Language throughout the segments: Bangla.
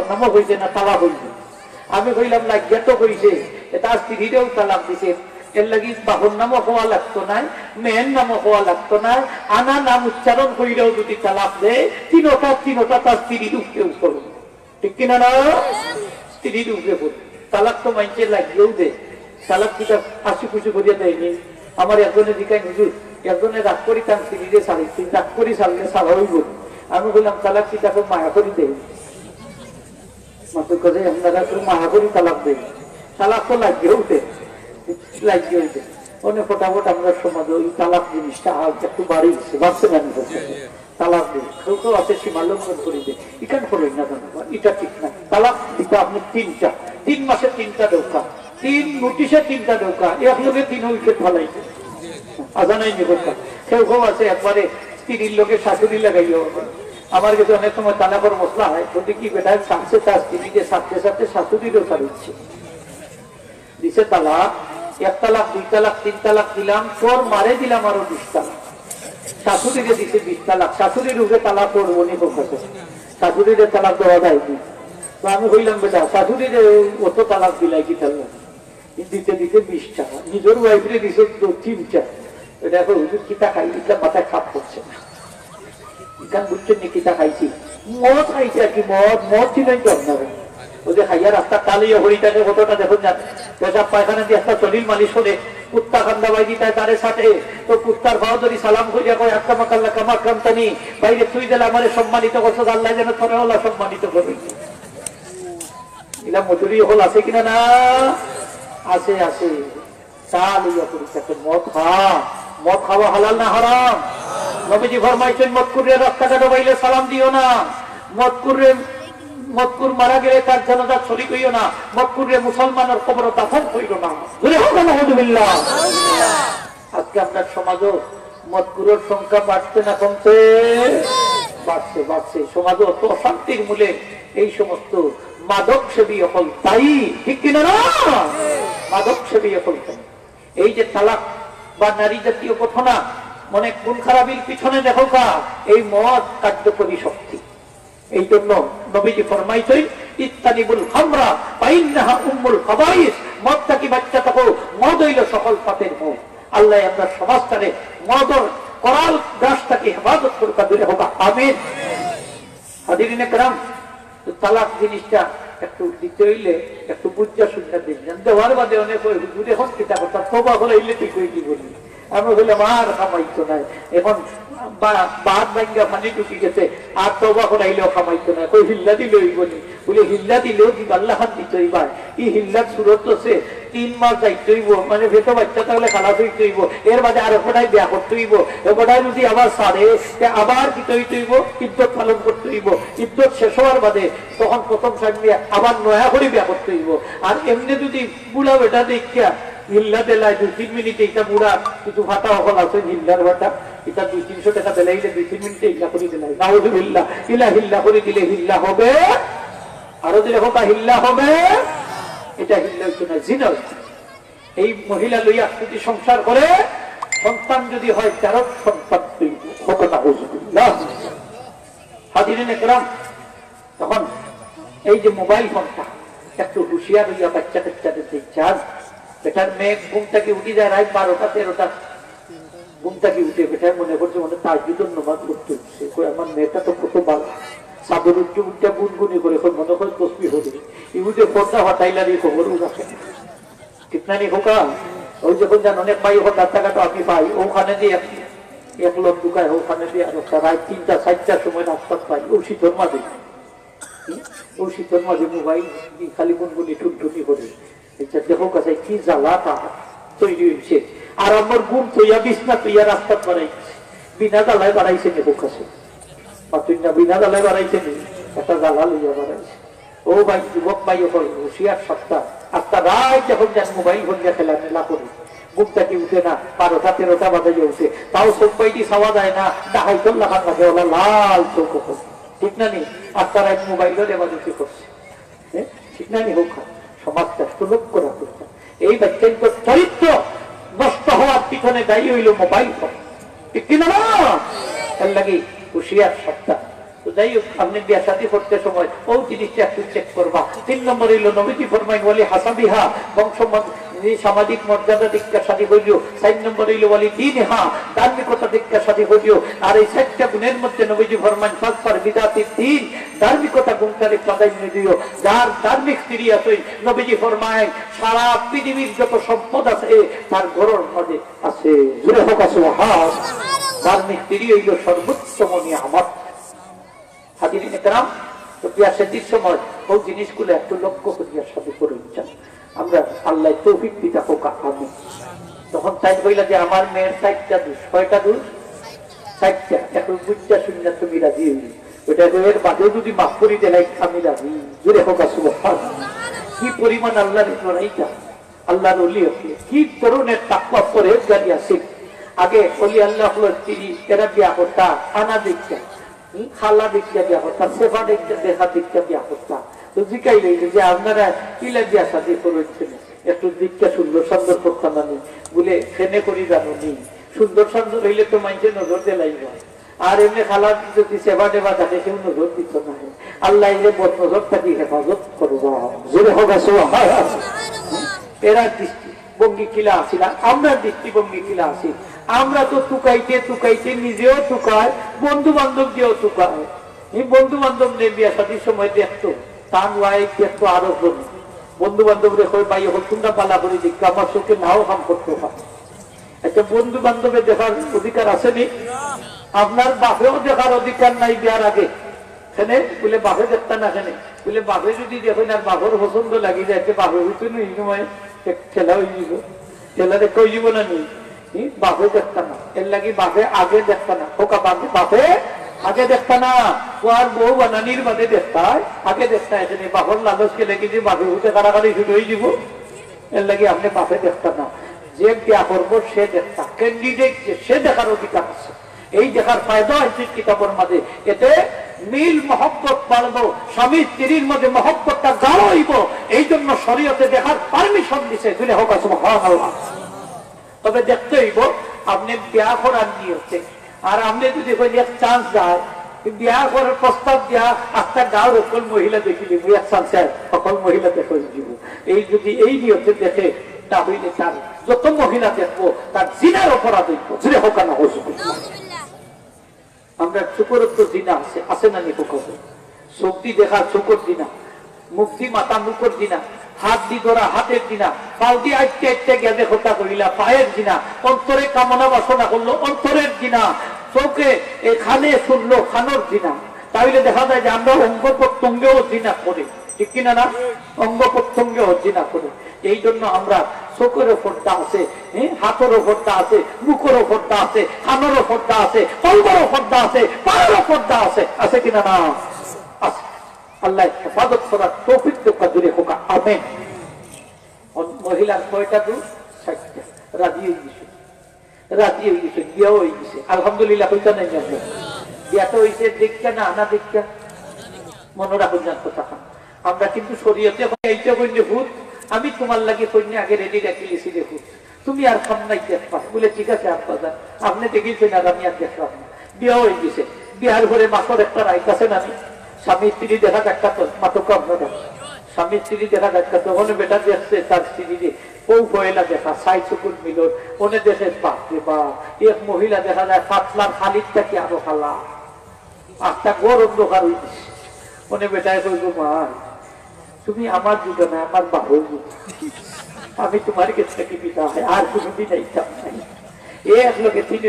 নামও হয়েছে না তালাক হয়েছে। আমি কইলাম না গেতো হয়েছে, তার স্ত্রীরেও তালাক দিছে, এর লাগি বাহর নামও হওয়া লাগতো না, মেয়ের নামও হওয়া লাগতো না, আনা নাম উচ্চারণ করিলেও যদি তালাক দেয় তিনোটা তার স্ত্রীর উপরে করবে, ঠিক কিনা না? স্ত্রীর উপরে করবে। তালাক তো মাইনছে লাগিয়েও দেয়, তালাক কিটা হাসি খুশি করিয়া দেয়নি। আমার একজনে দিকায় হুজুর, একজনে রাগ করি তার স্ত্রীরে ছাড়ি, রাগ করি ছাড়লে ছাড়াই বলি। আমি বললাম তালাক কি তাকে মায়া করি দেয়, মাত্র কথা আপনারা একটু মায়া করি তালাক দেয়, তালাক তো লাগিয়েও দেয়, লাগিয়ে হইতে অনেক ফটাফট আমরা সমাজে ওই তালাক জিনিসটা একটু বাড়ি গেছে, বাড়ছে না তালাক দিই কেউ কেউ আছে সীমা লঙ্ঘন করে দেয়, এখান করেন না এটা ঠিক না। তালাক দিতে আপনি 3 মাসে 3টা ডৌকা, 3 নোটিশে 3টা ডৌকা, এক লোকে 3 উইকেট ফলাইছে আজানাই নিবকা। কেউ কেউ আছে একবারে স্ত্রীর লোকে শাশুড়ি লাগাইও। আমার কাছে অনেক সময় তালাকের মশলা হয়, যদি কি বেটা সাথে তার স্ত্রীকে সাথে সাথে শাশুড়িরও ছাড়িচ্ছে দিছে তালাক, 1 তালাক 2 তালাক 3 তালাক দিলাম, তোর মারে দিলাম আরো 20 তালাক, শাশুড়িকে দিছে 20 তালাক, শাশুড়ির উপরে তালাক করবো নি হোক, শাশুড়িদের তালাক দেওয়া যায়নি। তো আমি বললাম বেটা শাশুড়ির অত তালাক দিলাই কি তালাক দিতে দিতে 20 টাকা, নিজের ওয়াইফরে দিছে 3টা। এটা এখন হুজুর কিতা খাই, এটা মাথায় খাপ করছে না, এখান বুঝছেন নি কিতা খাইছি, মদ খাইছে আর কি, মদ ছিলেন তো আপনারা ওই যে খাইয়া রাস্তা টালিয়ে হরিটাকে কতটা দেখুন যান, পেশাব পায়খানা দিয়ে একটা শরীর মালিশ করে কুত্তা কান্দা বাইদি তাই তারে সাথে, তো কুত্তার ভাও ধরি সালাম করিয়া কয় আক্কামাকাল্লা কামা কান্তানি, বাইরে তুই দিলে আমারে সম্মানিত করছো, আল্লাহ যেন তোরে হল্লা সম্মানিত করবে। এলা মজুরি হল আছে কিনা না? আছে আছে। চাল ইয়া করি তাকে মদ মদ খাওয়া হালাল না হারাম? নবীজি ফরমাইছেন মদকুরের রাস্তাটা ডুবাইলে সালাম দিও না, মদকুর মারা গেলে তার জানাজা শরীক হইও না, মদকুরে মুসলমানের কবর দাফন কইল না। আলহামদুলিল্লাহ। আজকে আপনার সমাজও মদকুরের সংখ্যা বাড়ছে না কমছে? বাড়ছে। সমাজে অত অশান্তির মূলে এই সমস্ত মাদক সেবী হল তাই, ঠিক কিনা না? মাদক সেবী হল তাই। এই যে তালাক বা নারী জাতীয় ঘটনা, মনে খুন খারাপির পিছনে দেখো কা এই মদ কার্যকরী শক্তি। এই জন্য নবীজি ফরমাইছেন ইত্তানিবুল খামরা ফাইন্নাহা উম্মুল খাবাইস, মদ থাকি বাচ্চা থাকো, মদ হইল সকল পাপের মূল। আল্লাহ আপনার সমাজটারে মদর করাল গাছটাকে হেফাজত করুক, দূরে হোক, আমিন। হাজিরিনে কেরাম, তালাক জিনিসটা একটু দিতে হইলে একটু বুঝা শুনতে দিন, দেওয়ার বাদে অনেক হুজুর এখন কিতা করতাম তোবা হলে হইলে ঠিক হয়ে কি বলি, আমি বললাম আর কামাইতো নাই, এখন বাদ ভাঙ্গা পানি ঢুকি গেছে, আর তোবা করাইলেও কামাইতো না, কই হিল্লা দিলে হইব নি, বলে হিল্লা দিলেও দিব আল্লাহ দিত হইবার, ই হিল্লার সুরত আছে 3 মাস যাইতে হইব, মানে ভেতো বাচ্চা তাহলে খালাস হইতে হইব, এর বাদে আর ওটাই বিয়া করতে হইব, ওটাই যদি আবার সারে আবার দিতে হইতে হইব, ইদ্যত পালন করতে হইব, ইদ্যত শেষ হওয়ার বাদে তখন প্রথম সামনে আবার নয়া করে বিয়া করতে হইব। আর এমনি যদি বুড়া বেটা দেখিয়া হিল্লা দেলায় 2-3 মিনিটে, এটা বুড়া কিছু ভাটা হল আছে হিল্লার ভাটা, এটা 200-300 টাকা দেলাইলে 2-3 মিনিটে হিল্লা করে দিলাই, নাউযুবিল্লাহ, হিল্লা করে দিলে হিল্লা হবে, আরো দিলে হোক হিল্লা হবে, এটা হিল্লা হইতো না, জিনা হইতো। এই মহিলা লইয়া যদি সংসার করে, সন্তান যদি হয় 4 সন্তান হোক, নাউযুবিল্লাহ। হাজিরিনে কেরাম, তখন এই যে মোবাইল ফোনটা একটু হুঁশিয়ার হইয়া বাচ্চা কাচ্চাদের দেখছেন, বেটার মেয়ে ঘুম থেকে উঠে যায় রাত 12টা-13টা, ঘুম থেকে উঠে বেটার মনে করছে মনে তাহাজ্জুদের নামাজ পড়তে উঠছে, আমার মেয়েটা তো কত ভালো, সাদর উঠে গুনগুনি করে মনে করে তসবিহ হবে, ইউজে পর্দা হটাইলার এই খবরও রাখে, ঠিক না নি খোকা? ওই যখন যান অনেক ভাই ওখানে রাস্তাঘাটও আমি পাই, ওখানে দিয়ে এক লোক ঢুকায়, ওখানে দিয়ে আর রাত 3টা-4টার সময় রাস্তা পাই, ও শীতর মাঝে মোবাইল খালি গুনগুনি টুনটুনি করে, দেখো কাছে কি জ্বালাটা তৈরি হয়েছে। আর আমার গুণ তৈয়া বিছনা তৈয়া রাস্তা বাড়াইছে, বিনা জ্বালায় বাড়াইছে নেবো কাছে, বিনা জ্বালায় বাড়াইছে নি, একটা জ্বালা লইয়া বাড়াইছে। ও ভাই, যুবক ভাই হল হুঁশিয়ার সপ্তাহ, আজটা রাত যখন যান মোবাইল ফোন দিয়ে খেলা মেলা করে, ঘুম থেকে উঠে না, 12টা-13টা বাজে উঠে, তাও চোখ পাইটি ছাওয়া যায় না, ডাহাই তোর লাগান লাগে, ওলা লাল চোখ, ঠিক না নি? আজটা রাত মোবাইলের এমার্জেন্সি করছে, ঠিক না নি? হোক সমাজটা সুলভ করা করতাম। এই বাচ্চার চরিত্র নষ্ট হওয়ার পিছনে দায়ী হইল মোবাইল ফোন, ঠিক কিনা না? এর লাগে হুঁশিয়ার সপ্তাহ, তো যাই হোক, আপনি বিয়া শাদী করতে সময় ও জিনিসটা একটু চেক করবা। 3 নম্বর হইল নবীজি ফরমাইন ওয়ালি হাসাবিহা, বংশ সামাজিক মর্যাদা দীক্ষা শাদী হইল। 4 নম্বর হইল ওয়ালি দীনহা, ধার্মিকতা দীক্ষা শাদী হইল। আর এই 4টা গুণের মধ্যে নবীজি ফরমাইন ফাসফার বিদাতির দিন, ধার্মিকতা গুণটারে প্রাধান্য দিও। যার ধার্মিক স্ত্রী আছে, নবীজি ফরমাইন সারা পৃথিবীর যত সম্পদ আছে তার ঘরের মধ্যে আছে। জুড়ে হোক সুবহান। ধার্মিক স্ত্রী হইল সর্বোত্তম নিয়ামত। হাজিরিন کرام, তো বিয়া শাদীর সময় ওই জিনিসগুলো একটু লক্ষ্য করিয়া শাদী করুন। আমরা আল্লাহ তৌফিক দিতে হোক আমিন। তখন তাই কইলা যে আমার মেয়ের 4টা দোষ। কয়টা দোষ? 4টা। এখন বুঝটা শুনলে তুমি রাজি হইলি, ওইটা এর বাদেও যদি মাফ করি দেলাই আমি রাজি। জুড়ে হোক সুবহান। কি পরিমাণ আল্লাহর ইবাদত, আল্লাহর ওলি হচ্ছে, কি ধরনের তাকওয়া পরহেজগারি আছে। আগে ওলি আল্লাহ হলো তিনি এরা বিয়া করতা আনা দীক্ষা, খালা দীক্ষা বিয়া করতা, সেবা দীক্ষা দেখা দীক্ষা বিয়া করতা। তো জিকাই রইল যে আপনারা কিলা বিয়া শাদী করেছেন, একটু দীক্ষা সুন্দর সুন্দর করতাম না বলে ফেনে করি জানো নি। সুন্দর সুন্দর হইলে তো মানুষের নজর দিয়ে লাগবে। আর এমনি খালা যদি সেবা দেবা থাকে কেউ নজর দিত না। আল্লাহ এলে বদ নজর থাকি হেফাজত করবো। জোরে হোক এরা দৃষ্টিভঙ্গি কিলা আসিল, আমরা দৃষ্টিভঙ্গি কিলা আসি। আমরা তো টুকাইতে টুকাইতে নিজেও টুকায়, বন্ধু বান্ধব দিয়েও টুকায়। এই বন্ধু বান্ধব নিয়ে বিয়া শাদীর সময় দেখতো তার ওয়াইফ দেখতো আরো বন্ধু বান্ধব রেখে ভাই হল তোমরা পালা করে দিক আমার চোখে নাও কাম করতে পারে। একটা বন্ধু বান্ধবের দেখার অধিকার আসেনি? আপনার বাপেও দেখার অধিকার নাই বিয়ার আগে। এখানে বলে বাপে দেখতা না, এখানে বলে বাপে যদি দেখেন আর বাপের পছন্দ লাগি যায়, বাপে হইতো না এই সময় খেলা হয়ে যাব, খেলা দেখে হয়ে যাব না নি। বাপে দেখতা না, এর লাগি বাপে আগে দেখতা না। ওকা বাপে আগে দেখতা না, ও আর বউ বানানির বাদে দেখতা, আগে দেখতা। এখানে বাপর লালচকে লেগে যে বাপে হইতে কারাকারি শুরু হয়ে যাব, এর লাগি আপনি বাপে দেখতা না। যে বিয়া করবো সে দেখতা, ক্যান্ডিডেট সে দেখার অধিকার আছে। এই দেখার ফায়দা হয়েছে কিতাবের মাঝে, এতে মিল মহব্বত বাড়বো, স্বামী স্ত্রীর মধ্যে মহব্বতটা গাঢ় হইব। এই জন্য শরীয়তে দেখার পারমিশন দিছে। দুলে হোক সুবহানাল্লাহ। তবে দেখতে হইব আপনি বিয়া করার নিয়তে। আর আপনি যদি এক চান্স যায় বিয়া করার প্রস্তাব দিয়া একটা গাঁর সকল মহিলা দেখিলি এক চান্সে সকল মহিলা দেখে দিব। এই যদি এই নিয়তে দেখে তাহলে তার যত মহিলা দেখবো তার জিনার অপরাধ হইব। জুড়ে হোক না হোক। আমরা চোখের তো জিনা আছে, আছে না নিপোক? শক্তি দেখা চোখের জিনা, মুক্তি মাথা মুখের জিনা, হাত দি ধরা হাতের জিনা, পাও দিয়ে আটকে আটকে গেঁদে হত্যা করিলা পায়ের জিনা, অন্তরে কামনা বাসনা করলো অন্তরের জিনা, চোখে এখানে শুনলো খানোর জিনা। তাহলে দেখা যায় যে আমরা অঙ্গ প্রত্যঙ্গেও জিনা করি, ঠিক কিনা না? অঙ্গ প্রত্যঙ্গেও জিনা করি। এই জন্য আমরা চোখের ওপরটা আছে, হাতের ওপরটা আছে, মুখের ওপরটা আছে, কানের ওপরটা আছে, কলবের ওপরটা আছে, পায়ের ওপরটা আছে, আছে কিনা না? আছে। আল্লাহ হেফাজত করার তৌফিক দেখা দূরে হোক আমিন। মহিলার 6টা দোষ? 6টা। রাজি হয়ে গেছে, রাজি হয়ে গেছে, বিয়াও হয়ে গেছে। আলহামদুলিল্লাহ। হইতা নাই বিয়াটা হয়েছে দীক্ষা না আনা দীক্ষা? মনে রাখুন যান কথা। আমরা কিন্তু শরীয়তে এইটা কইলে ভূত, আমি তোমার লাগে কইলে আগে রেডি রাখি লিছি দেখুন, তুমি আর খাম নাই দেখবা বলে ঠিক আছে আব্বা যান, আপনি দেখেছেন আর আমি আর দেখলাম না। বিয়া হয়ে গেছে, বিয়ার ঘরে মাসর একটা রাইট আছে না? স্বামী স্ত্রী দেখা দেখা তো মাতক আপনারা স্বামী স্ত্রী দেখা দেখা তখন বেটা দেখছে তার স্ত্রী ও পয়লা দেখা সাই চকুর মিলন ওনে দেখে বাপরে বা এক মহিলা দেখা যায় পাতলার খালিদটা কি আরো খালা একটা গড় অন্ধকার হয়ে গেছে। ওনে বেটায় কইব মা তুমি আমার যুগে না আমার বাবুর যুগ, আমি তোমার কাছে কি পিতা হয় আর কোনোদিন এইতাম নাই। এক লোকে তিনি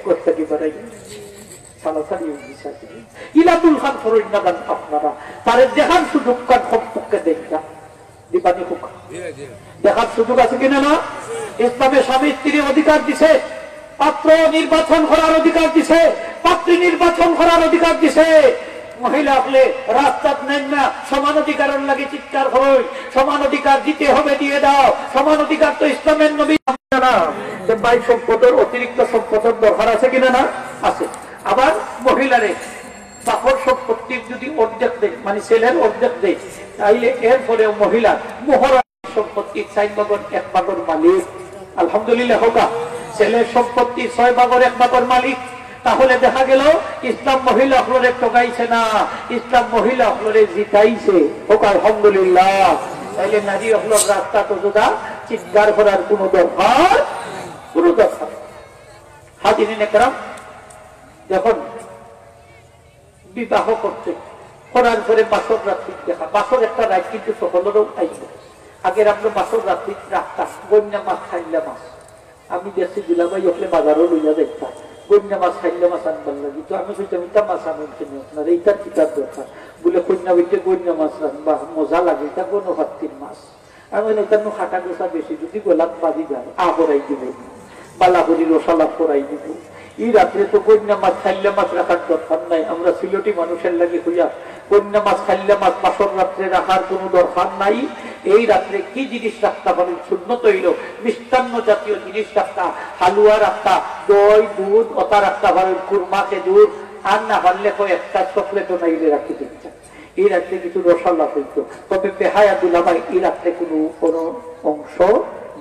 করতে কি পারাই আপনারা তার দেখার সুযোগ পক্ষে দেখা দিবানি হোক, দেখার সুযোগ আছে কিনা না? ইসলামে স্বামী স্ত্রীর অধিকার দিছে, পাত্র নির্বাচন করার অধিকার দিছে, পাত্রী নির্বাচন করার অধিকার দিছে। মহিলা হলে রাস্তাত নেন না, সমান অধিকারের লাগে চিৎকার হই, সমান অধিকার দিতে হবে, দিয়ে দাও। সমান অধিকার তো ইসলামের নবী না। ভাই সম্পদের অতিরিক্ত সম্পদের দরকার আছে কিনা না? আছে। আবার মহিলারে বাপর সম্পত্তির যদি অর্ধেক দেয়, মানে ছেলের অর্ধেক দেয়, তাইলে এরপরে মহিলা মোহরা সম্পত্তির 4 ভাগের 1 ভাগের মালিক। আলহামদুলিল্লাহ হোক। ছেলের সম্পত্তি 6 ভাগের 1 ভাগের মালিক, তাহলে দেখা গেল ইসলাম মহিলা হলরে ঠকাইছে না, ইসলাম মহিলা হলরে জিতাইছে। হোক আলহামদুলিল্লাহ। তাইলে নারী হলর রাস্তা তো যোদা, চিৎকার করার কোন দরকার হাজিরিন একরাম। যখন বিবাহ করতে করার পরে বাসর রাত্রি দেখা, বাসর একটা রাত কিন্তু সকলেরও আইব। আগের আমরা বাসর রাত্রি রাখতাম বন্যা মাছ, খাইলা মাছ। আমি দেখছি দুলাভাই হলে বাজারও লইয়া দেখতাম বন্যা মাছ, খাইলা মাছ আনবার লাগি। তো আমি কইতাম এটা মাছ আনেন কেন আপনার, এইটার কিতাব দরকার। বলে কন্যা বইতে বন্যা মাছ রাখবা মজা লাগে, এটা কোনো ভাত্তির মাছ। আমি এটার খাটা গোসা বেশি, যদি গোলাপ বাজি যায় আহরাই দিব, বালাহরি রসালাপ করাই দিব। এই রাত্রে তো কন্যা মাছ, খাইলা মাছ রাখার দরকার নাই। আমরা সিলেটি মানুষের লাগে হইয়া কন্যা মাছ, খাইলা মাছ বাসর রাত্রে রাখার কোন দরকার নাই। এই রাত্রে কি জিনিস রাখতে পারেন? সুন্নত হইল মিষ্টান্ন জাতীয় জিনিস রাখতা, হালুয়া রাখতা, দই দুধ ওটা রাখতে পারেন, কুরমা খেজুর, আর না পারলে একটা চকলেটও নাইলে রাখি দিচ্ছেন। এই রাত্রে কিছু রসালা হইত। তবে বেহায়া দুলাভাই এই রাত্রে কোন অংশ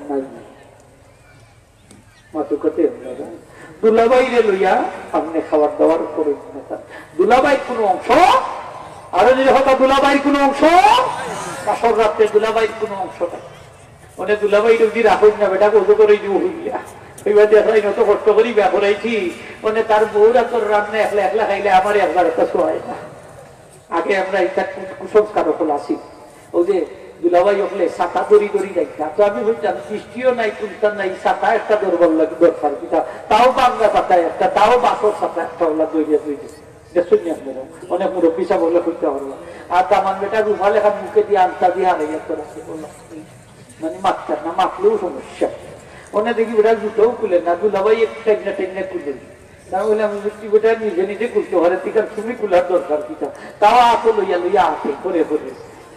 নাই। মাতুকতে দুলাভাইরে লইয়া আপনি খাবার দাবার করে দুলাভাই কোন অংশ, আরো যদি হতো দুলাভাইয়ের কোন অংশ, বাসর রাত্রে দুলাভাইয়ের কোন অংশ নাই। মানে দুলাভাই যদি রাখুন না বেটা কত করে দিব হইয়া এবার দেখাই নত কষ্ট করি ব্যাপারাইছি। মানে তার বউরা তোর রান্না একলা একলা খাইলে আমার একবার একটা শোয় না। আগে আমরা এটা কুসংস্কার হল আসি, ওই যে দুলাভাই হলে ছাতা দড়ি দড়ি যাইতাম। তো আমি বলতাম বৃষ্টিও নাই, কুলতার নাই, ছাতা একটা দরবার লাগে দরকার কিনা, তাও বাংলা ছাতা একটা, তাও বাসর ছাতা একটা ওলা দইয়া দইয়া দেখুন আপনারা অনেক মুরব্বী সব বলে করতে পারবো। আর তামান বেটা রুফা লেখা মুখে দিয়ে আনতা দিয়ে হারাইয়া করে মানে মারতার না, মারলেও সমস্যা। ওনে দেখি বেটা জুতোও খুলে না, দুলাভাই টেকনা টেকনা খুলে তাহলে আমি বেটা নিজে নিজে খুলতে পারে, ঠিক আছে তুমি খোলার দরকার কিনা, তাও আতো লইয়া লইয়া আসে করে করে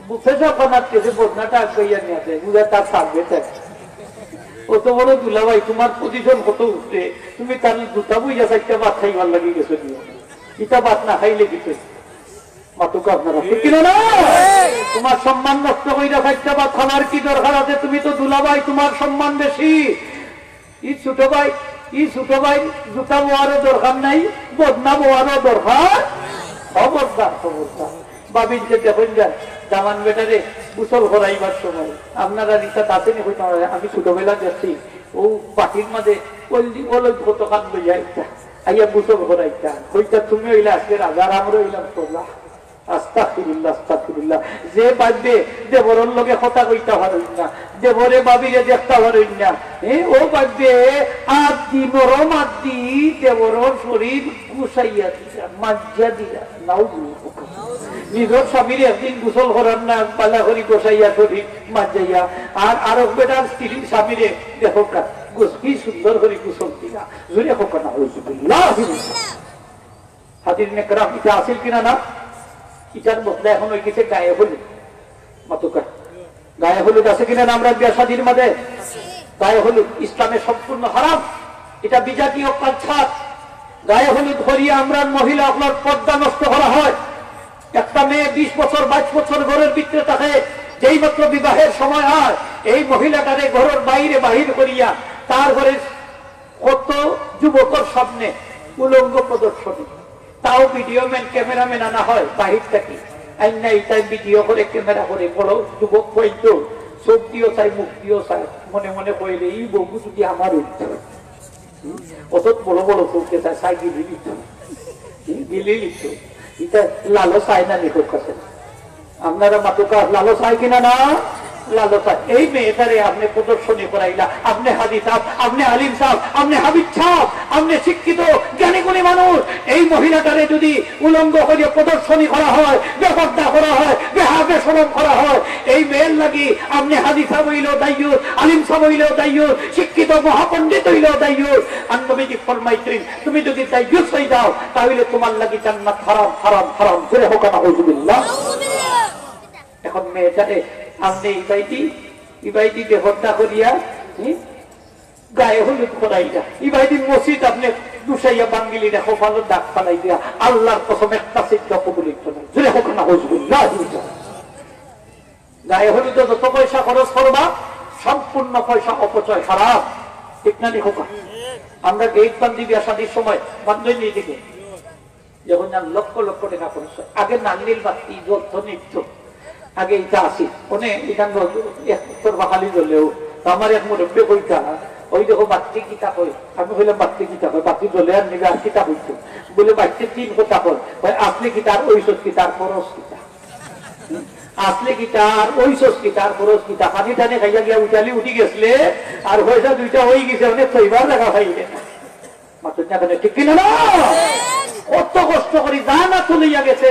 বুঝে যখন আসছে বদনাটা আগাইয়া নিয়ে যায় বুঝা তার থাকবে থাকে। অত বড় দুলাভাই তোমার পজিশন কত উঠে, তুমি তার জুতা বুঝা চাইতে ভাত খাইবার লাগি গেছো নিয়ে, ইটা ভাত না খাইলে কিছু মাতুকা আপনারা কিনা না, তোমার সম্মান নষ্ট হইয়া চাইতে ভাত খাবার কি দরকার আছে? তুমি তো দুলাভাই, তোমার সম্মান বেশি। ই ছোট ভাই জুতা বোয়ারও দরকার নাই, বদনা বোয়ারও দরকার। খবরদার খবরদার। বাবিনকে দেখুন যান জামান বেটারে গোসল করাইবার সময় আপনারা রিসা তাতে হইতে হবে। আমি ছোটবেলা দেখছি ও পাখির মাঝে কতখান লইয়া ইচ্ছা আইয়া গোসল করাইতা হইতা, তুমি হইলে আজকে রাজার আমরা হইলাম করলা। আস্তাগফিরুল্লাহ আস্তাগফিরুল্লাহ। যে ভাববে দেবরের লগে কথা কইতে পারেন না, দেবরে বাবিরে দেখতে পারেন না, ও ভাববে আদি নরম আদি দেবরের শরীর গুছাইয়া দিলা, মাজ্জা দিলা। নাও নিজের স্বামীর একদিন গোসল করার না, পালা করি গোসাইয়া শরীর মাজ্জাইয়া, আর আরব বেটার স্ত্রী স্বামীরে দেখো কি সুন্দর করে গোসল দিলা। জুড়ে হোক না হাতির নেকরাম এটা আসিল কিনা না? ইটার বদলে এখন ওই কিছু গায়ে হলুদ মাতুকা, গায়ে হলুদ আছে কিনা না? আমরা বিয়া শাদীর মাঝে গায়ে হলুদ ইসলামে সম্পূর্ণ হারাম, এটা বিজাতীয় কালচার। গায়ে হলুদ করিয়া আমরা মহিলা আপনার পর্দা নষ্ট করা হয়। একটা মেয়ে 20 বছর 22 বছর ঘরের ভিতরে থাকে, যেই মাত্র বিবাহের সময় হয় এই মহিলাটারে ঘরের বাইরে বাহির করিয়া তার ঘরে কত যুবকের সামনে উলঙ্গ প্রদর্শনী, তাও ভিডিও ম্যান ক্যামেরাম্যান আনা হয় বাহির থেকে, আইনা এইটাই ভিডিও করে ক্যামেরা করে বড় যুবক বইতো চোখ দিও চাই মুখ দিও চাই, মনে মনে কইলে এই বউ যদি আমার অত বড় বড় চোখে চাই চাই গিলি দিত গিলি দিত। এটা লালো চাই না নিখোঁজ কাছে আপনারা মাতুকা লালো চাই কিনা না? লালসা। এই মেয়েটারে আপনি প্রদর্শনী করাইলা, আপনি হাজি সাহেব, আপনি আলিম সাহেব, আপনি হাবিব সাহেব, আপনি শিক্ষিত জ্ঞানী গুণী মানুষ, এই মহিলাটারে যদি উলঙ্গ করে প্রদর্শনী করা হয়, বেপর্দা করা হয়, বেহাবেশরম করা হয়, এই মেয়ের লাগি আপনি হাজি সাহেব হইলেও দায়ুর, আলিম সাহেব হইলেও দায়ুর, শিক্ষিত মহাপণ্ডিত হইলেও দায়ুর। আর নবীজি ফরমাইছেন তুমি যদি দায়ুর হয়ে যাও তাহলে তোমার লাগি জান্নাত হারাম হারাম হারাম। জোরে হোক না হুজুবিল্লাহ। এখন মেয়েটারে আপনি ইবাইদি বেহত্যা করিয়া গায়ে হলুদ করাইয়া ইবাইদি মসজিদ আপনি দুসাইয়া বাঙ্গিলি দেখো ভালো দাগ ফালাই দিয়া আল্লাহর কসম একটা সিদ্ধ কবুলিত না। জুড়ে হোক না হুজুবিল্লাহ। গায়ে হলুদ যত পয়সা খরচ করবা সম্পূর্ণ পয়সা অপচয় হারাম, ঠিক না? হোক আমরা গেট বান্ধি বিয়া শাদির সময় বান্ধব নিয়ে দিকে যখন লক্ষ লক্ষ টাকা খরচ হয়। আগে নান্দিল বাতি জ্বলতো নিত্য, আগে এটা আসি অনেক এখান একর বাহালি জ্বলেও আমার এক মুরব্বী কইতা ওই দেখো বাত্রি কিতা কই, আমি হইলাম বাত্রি কিতা কই, বাতি জ্বলে আর নিবে আর কিতা হইতো বলে বাচ্চা তিন কথা কয়, আসলে কিতার ওই সত কিতার খরচ কিতা, আসলে কিতার ওই সস কিতার খরচ কিতা, পানি টানে খাইয়া গিয়া উঠালি উঠি গেছলে আর পয়সা দুইটা হয়ে গেছে অনেক ছয়বার দেখা খাইলে ঠিক কিনা না? কত কষ্ট করি জানা চলিয়া গেছে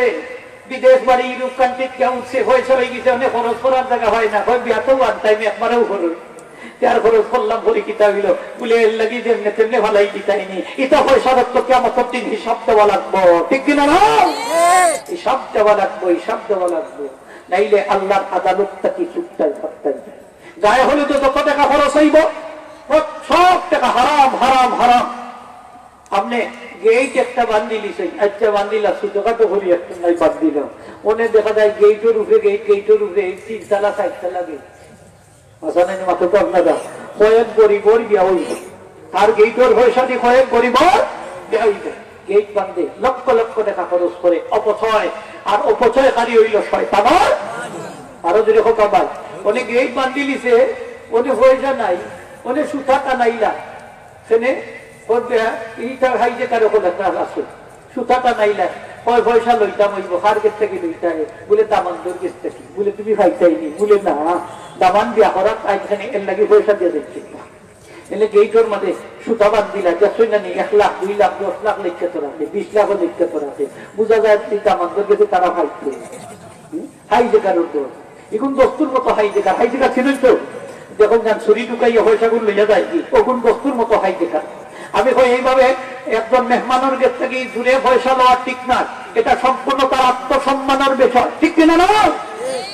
বিদেশ বাড়ি ইউরোপ কান্ট্রিতে কেউ উঠছে পয়সা হয়ে গেছে অনেক খরচ করার জায়গা হয় না, হয় বিয়াতেও ওয়ান টাইমে একবারেও খরচ তার খরচ করলাম ভরি কিতা হইল বলে এর লাগি যেমনি তেমনি ভালাই কিতাইনি এটা পয়সা রক্ত কেমন দিন হিসাব দেওয়া লাগবো ঠিক কিনা না? হিসাব দেওয়া লাগবো, হিসাব দেওয়া লাগবো, নাইলে আল্লাহর আদালতটা কি চুপটাই করতে গায়ে হলে তো যত টাকা খরচ হইব সব টাকা হারাম হারাম হারাম। আপনি গেট একটা বান্ধিলিছেন, আচ্ছা বান্ধিলা ছোটখাটো করি একটা নাই বাদ দিল, ওনে দেখা যায় গেটের উপরে গেটের উপরে 3 তলা 4 তলা গেট আসা নাই মাত্র তো আপনারা কয়েক গরিবর বিয়া হইব, তার গেটের পয়সা দিয়ে কয়েক গরিবর বিয়া হইব, গেট বান্ধে লক্ষ লক্ষ টাকা খরচ করে অপচয়, আর অপচয়কারী হইল শয়তান। আরো যদি হোক আবার অনেক গেট বান্ধিলিছে ওনে পয়সা নাই, ওনে সুতা টানাইলা সেনে এইটার হাইজে কারো একটা আছে সুতাটা নাইলা কয় পয়সা লইতাম হইব কার কাছ থেকে লইতা বলে দামানদের কাছ থেকে, বলে তুমি খাইতাইনি, বলে না দামান দিয়া করা আইখানে এর লাগে পয়সা দিয়ে দেখছি এলে গেইটোর মাঝে সুতা বাদ দিলা যাচ্ছই না নি 1 লাখ 2 লাখ 10 লাখ লিখতে তো রাখে 20 লাখও লিখতে তো রাখে, বোঝা যায় দামানদের কাছে তারা খাইতে হাইজে কারোর তো এখন দস্তুর মতো হাইজেকার হাইজেকার ছিলেন তো যখন যান ছুরি ঢুকাইয়া পয়সাগুলো লইয়া যায় কি ওগুন দস্তুর মতো হাইজেকার। আমি কই এইভাবে একজন মেহমানের কাছ থেকে দূরে পয়সা লওয়া ঠিক না, এটা সম্পূর্ণ তার আত্মসম্মানের বিষয় ঠিক কিনা না?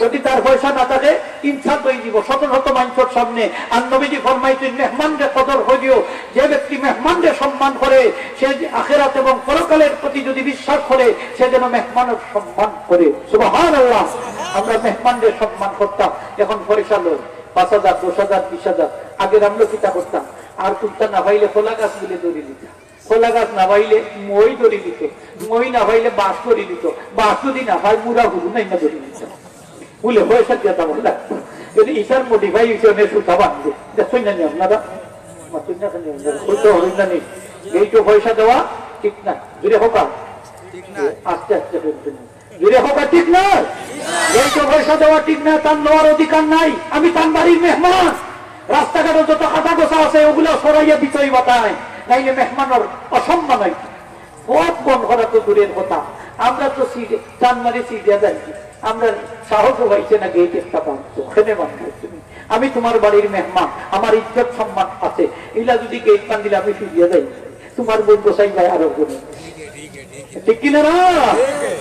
যদি তার পয়সা না থাকে ইনসাফ হয়ে দিব শত শত মানুষের সামনে। আর নবীজি ফরমাইছেন মেহমানদের কদর হইও, যে ব্যক্তি মেহমানদের সম্মান করে সে আখিরাত এবং পরকালের প্রতি যদি বিশ্বাস করে সে যেন মেহমানের সম্মান করে। সুবহানাল্লাহ। আমরা মেহমানদের সম্মান করতাম, এখন পয়সা লোক 5,000 10,000 20,000, আগে আমরা কিতা করতাম আর কুত্তা না পাইলে খোলা গাছ বলে দড়ি দিত, খোলা গাছ না পাইলে মই দড়ি দিত, মই না পাইলে বাঁশ দড়ি দিত, বাঁশ যদি না পাই মুড়া হুড়ু নাই না দড়ি দিত বলে পয়সা দিয়ে তেমন লাগতো। যদি ইসার মোটিফাই হিসেবে সুতা বাঁধবে দেখছই না নি আপনারা এই তো পয়সা দেওয়া ঠিক না, জুড়ে হোক আস্তে আস্তে জুড়ে হোক ঠিক না, এই তো পয়সা দেওয়া ঠিক না, তার নেওয়ার অধিকার নাই। আমি তার বাড়ির মেহমান, রাস্তাঘাটে যত কাটা গোসা আছে ওগুলো সরাইয়া বিচয় বাতায়, নাইলে মেহমানের অসম্মান হয়। পথ বন্ধ করা তো দূরের কথা, আমরা তো চানমারি সিটিয়া যাচ্ছি, আমরা সাহস হয়েছে না গেট একটা বাঁধছো খেলে বাঁধছো তুমি, আমি তোমার বাড়ির মেহমান, আমার ইজ্জত সম্মান আছে, এগুলা যদি গেট বাঁধিলে আমি ফিরিয়ে যাই তোমার বোন গোসাই ভাই আরো বোনে ঠিক কিনা না?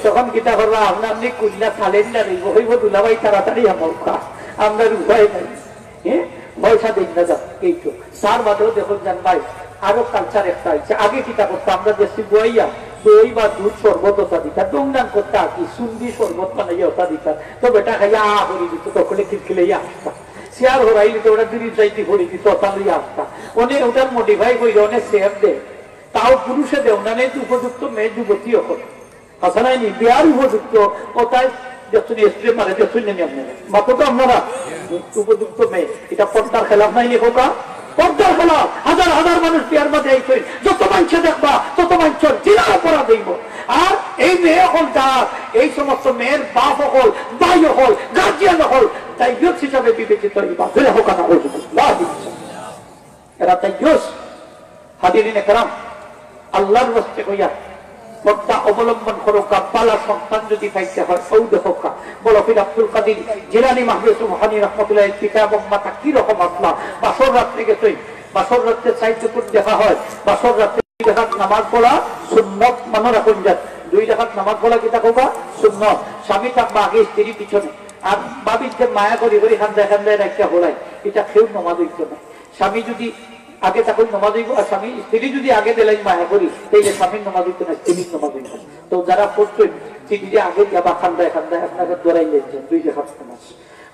তখন কিতা করবা আপনার আপনি কুইলা খালেন না রইব হইব দুলাভাই তাড়াতাড়ি আমার খা, আমরা উপায় নাই। হ্যাঁ পয়সা দিন না যাও এইটু তার বাদেও দেখুন জান ভাই আরো কালচার একটা হয়েছে। আগে কিতা করতো আমরা দেশি বইয়া দই বা দুধ শরবত ওটা দিতাম, দমদান করতে আর কি সুন্দি শরবত বানাইয়া ওটা দিতাম, তো বেটা খাইয়া হরি দিত, তখন খিলখিলাইয়া আসতাম, শেয়ার হরাইলে তো ওটা দিদি চাইতে হরি দিত ওটা লইয়া আসতাম। অনেক ওটার মডিফাই করে অনেক শেয়ার দেয়, তাও পুরুষে দেও না নেই উপযুক্ত মেয়ে যুবতী হল আসা নাইনি বিয়ার উপযুক্ত ওটাই উপযুক্ত মেয়ে, এটা পর্দার খেলাফ নাইনি খোকা, পর্দার খেলাফ। হাজার হাজার মানুষ বিয়ার মাঝে আইসই, যত মানুষে দেখবা তত মানুষের জিনা অপরাধ হইব। আর এই মেয়ে হল যার এই সমস্ত মেয়ের বাপ হল ভাই হল গার্জিয়ান হল তাই ইয়স হিসাবে বিবেচিত হইবা, ধরে হোক না এরা তাই ইয়স। হাদিরিনে কেরাম আল্লাহর রাস্তে কইয়া পর্দা অবলম্বন করো, কাব্বালা সন্তান যদি পাইতে হয় সৌদে হোকা। বলো ফির আব্দুল কাদির জিলানী মাহবুব সুবহানী রাহমাতুল্লাহ পিতা এবং মাতা কি রকম আসলা বাসর রাত্রে গেছই, বাসর রাত্রে সাহিত্যপুর দেখা হয়, বাসর রাত্রে 2 রাকাত নামাজ পড়া সুন্নত মনে রাখুন যান, 2 রাকাত নামাজ পড়া কি থাকুকা সুন্নত। স্বামী থাকবা আগে স্ত্রী পিছনে, আর বাবির যে মায়া করি করি খান্দায় খান্দায় রাখতে হলাই এটা কেউ নমাজ হইত না। স্বামী যদি আগে তখন নমাজ হইব, আর স্বামী স্ত্রী যদি আগে দিলেন মায়া করি তাইলে স্বামীর নমাজ হইতো না, স্ত্রীর নমাজ হইত। তো যারা পড়ছেন স্ত্রী আগে যাবা খান্দায় খান্দায় আপনাকে দৌড়াই লেগেছেন 2 রাকাত নামাজ,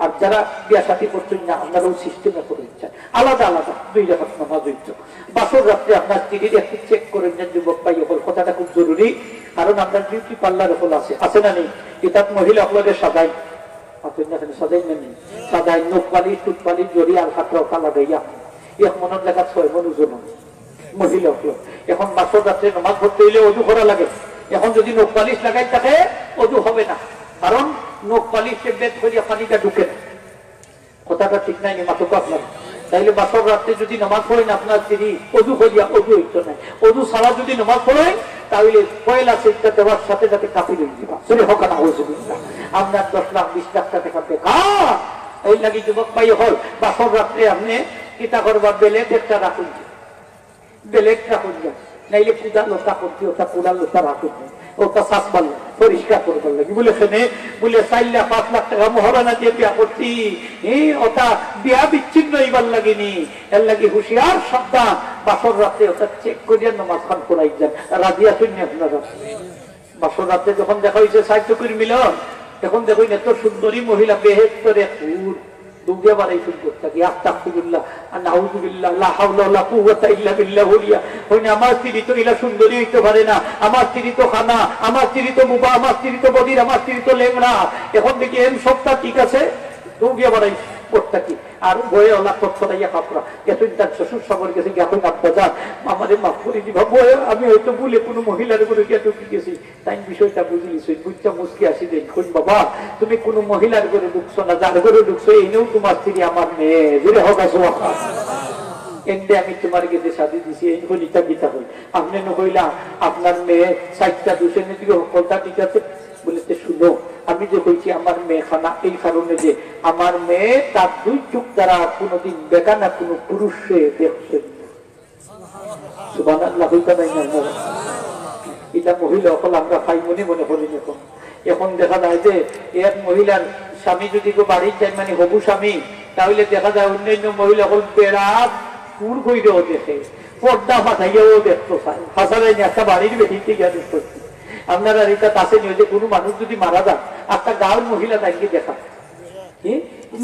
আর যারা বিয়া সাথী করছেন না আপনারা ওই সিস্টেমে করে দিচ্ছেন আলাদা আলাদা 2 রাকাত নামাজ হইত। বাসর রাত্রে আপনার স্ত্রীর একটু চেক করেন যে যুবক ভাই হল, কথাটা খুব জরুরি। কারণ আপনার বিউটি পার্লার হল আছে না নেই? কিতাব মহিলা হলের সাজাই সাজাই না নেই, সাজাই নখ পালি টুট পালি জড়ি আর খাতরাও কালা দেয়া এক মনের জায়গা 6 মন ওজন মহিলা হল। এখন বাসর রাত্রে নামাজ পড়তে হইলে অজু করা লাগে। এখন যদি নখ পালিশ লাগাই থাকে অজু হবে না, কারণ নখ পালিশে বেদ করিয়া পানিটা ঢুকে না। কথাটা ঠিক নাই নি মাত্র আপনার? তাইলে বাসর রাত্রে যদি নামাজ পড়েন আপনার স্ত্রী অজু করিয়া, অজু হইতো না, অজু ছাড়া যদি নামাজ পড়েন তাহলে পয়লা সেজদা দেওয়ার সাথে সাথে কাফির হয়ে যাবা। শুনে হোক না হুজুবিল্লাহ, আপনার 10 লাখ 20 লাখ টাকা বেকার। এই লাগি যুবক ভাই হল বাসর রাত্রে আপনি কিতা করবা, বেলেট একটা রাখুন, বেলেট রাখুন, নাইলে পূজা লোটা করছি ওটা পুরা লোটা রাখুন, ওটা সাসবাল পরিষ্কার করবার লাগে। বলে সেনে বলে 4 লাখ 5 লাখ টাকা মহারানা দিয়ে বিয়া করছি, ওটা বিয়া বিচ্ছিন্ন হইবার লাগেনি। এর লাগে হুঁশিয়ার সাবধান, বাসর রাতে ওটা চেক করিয়া নামাজ খান করাই যান। রাজিয়া শুনি আপনারা? বাসর রাতে যখন দেখা হয়েছে 60 চকুর মিলন, তখন দেখুন এত সুন্দরী মহিলা বেহেস্তরে ফুল দুগে বাড়াই সুন্দর থাকি। আস্তাগফিরুল্লাহ নাউযুবিল্লাহ লা হাওলা ওয়ালা কুওয়াতা ইল্লা বিল্লাহ বলিয়া হইনি আমার স্ত্রী তো ইলা সুন্দরী হইতে পারে না, আমার স্ত্রী তো খানা, আমার স্ত্রী তো মুবা, আমার স্ত্রী তো বদির, আমার স্ত্রী তো লেংড়া। এখন দেখি এম সবটা ঠিক আছে, দুগে বাড়াই থাকি। আর বয়ে ওলা কচ্ছটাইয়া কাপড়া এতদিন তার শ্বশুর সবর গেছে এখন আব্বা যান আমাদের মাফ করে দিবা। বয়ে আমি হয়তো বলে কোনো মহিলার করে গিয়ে ঢুকে গেছি, তাই বিষয়টা বুঝলিস বুঝটা মুসকি আসি দেন। খুন বাবা তুমি কোনো মহিলার করে ঢুকছো না, যার করে ঢুকছো এনেও তোমার স্ত্রী আমার মেয়ে, জুড়ে হোক আসো এনে আমি তোমার গেছে শাদি দিছি, এই হলিটা গীতা হই আপনি নহইলা আপনার মেয়ে 60টা দুশো দিকে কথা ঠিক আছে বলেছে। শুনো আমি যে বলছি আমার মেয়ে খানা এই কারণে যে আমার মেয়ে তার 2 চোখ দ্বারা কোনোদিন বেগানা কোনো পুরুষে দেখছেন না। সুবহানাল্লাহ হইতা নাই না? এটা মহিলা হল আমরা ভাই মনে মনে করি। এখন দেখা যায় যে এক মহিলার স্বামী যদি বাড়ির যায় মানে হবু স্বামী, তাহলে দেখা যায় অন্যান্য মহিলা হল বেড়াত পুর কইরেও দেখে, পর্দা ফাটাইয়াও দেখতো চায়। হাসারাই একটা বাড়ির বেশিতে গিয়া দেখতে আপনারা এটা কাছে নিয়ে যে কোনো মানুষ যদি মারা যান একটা গাঁর মহিলা তাইকে দেখা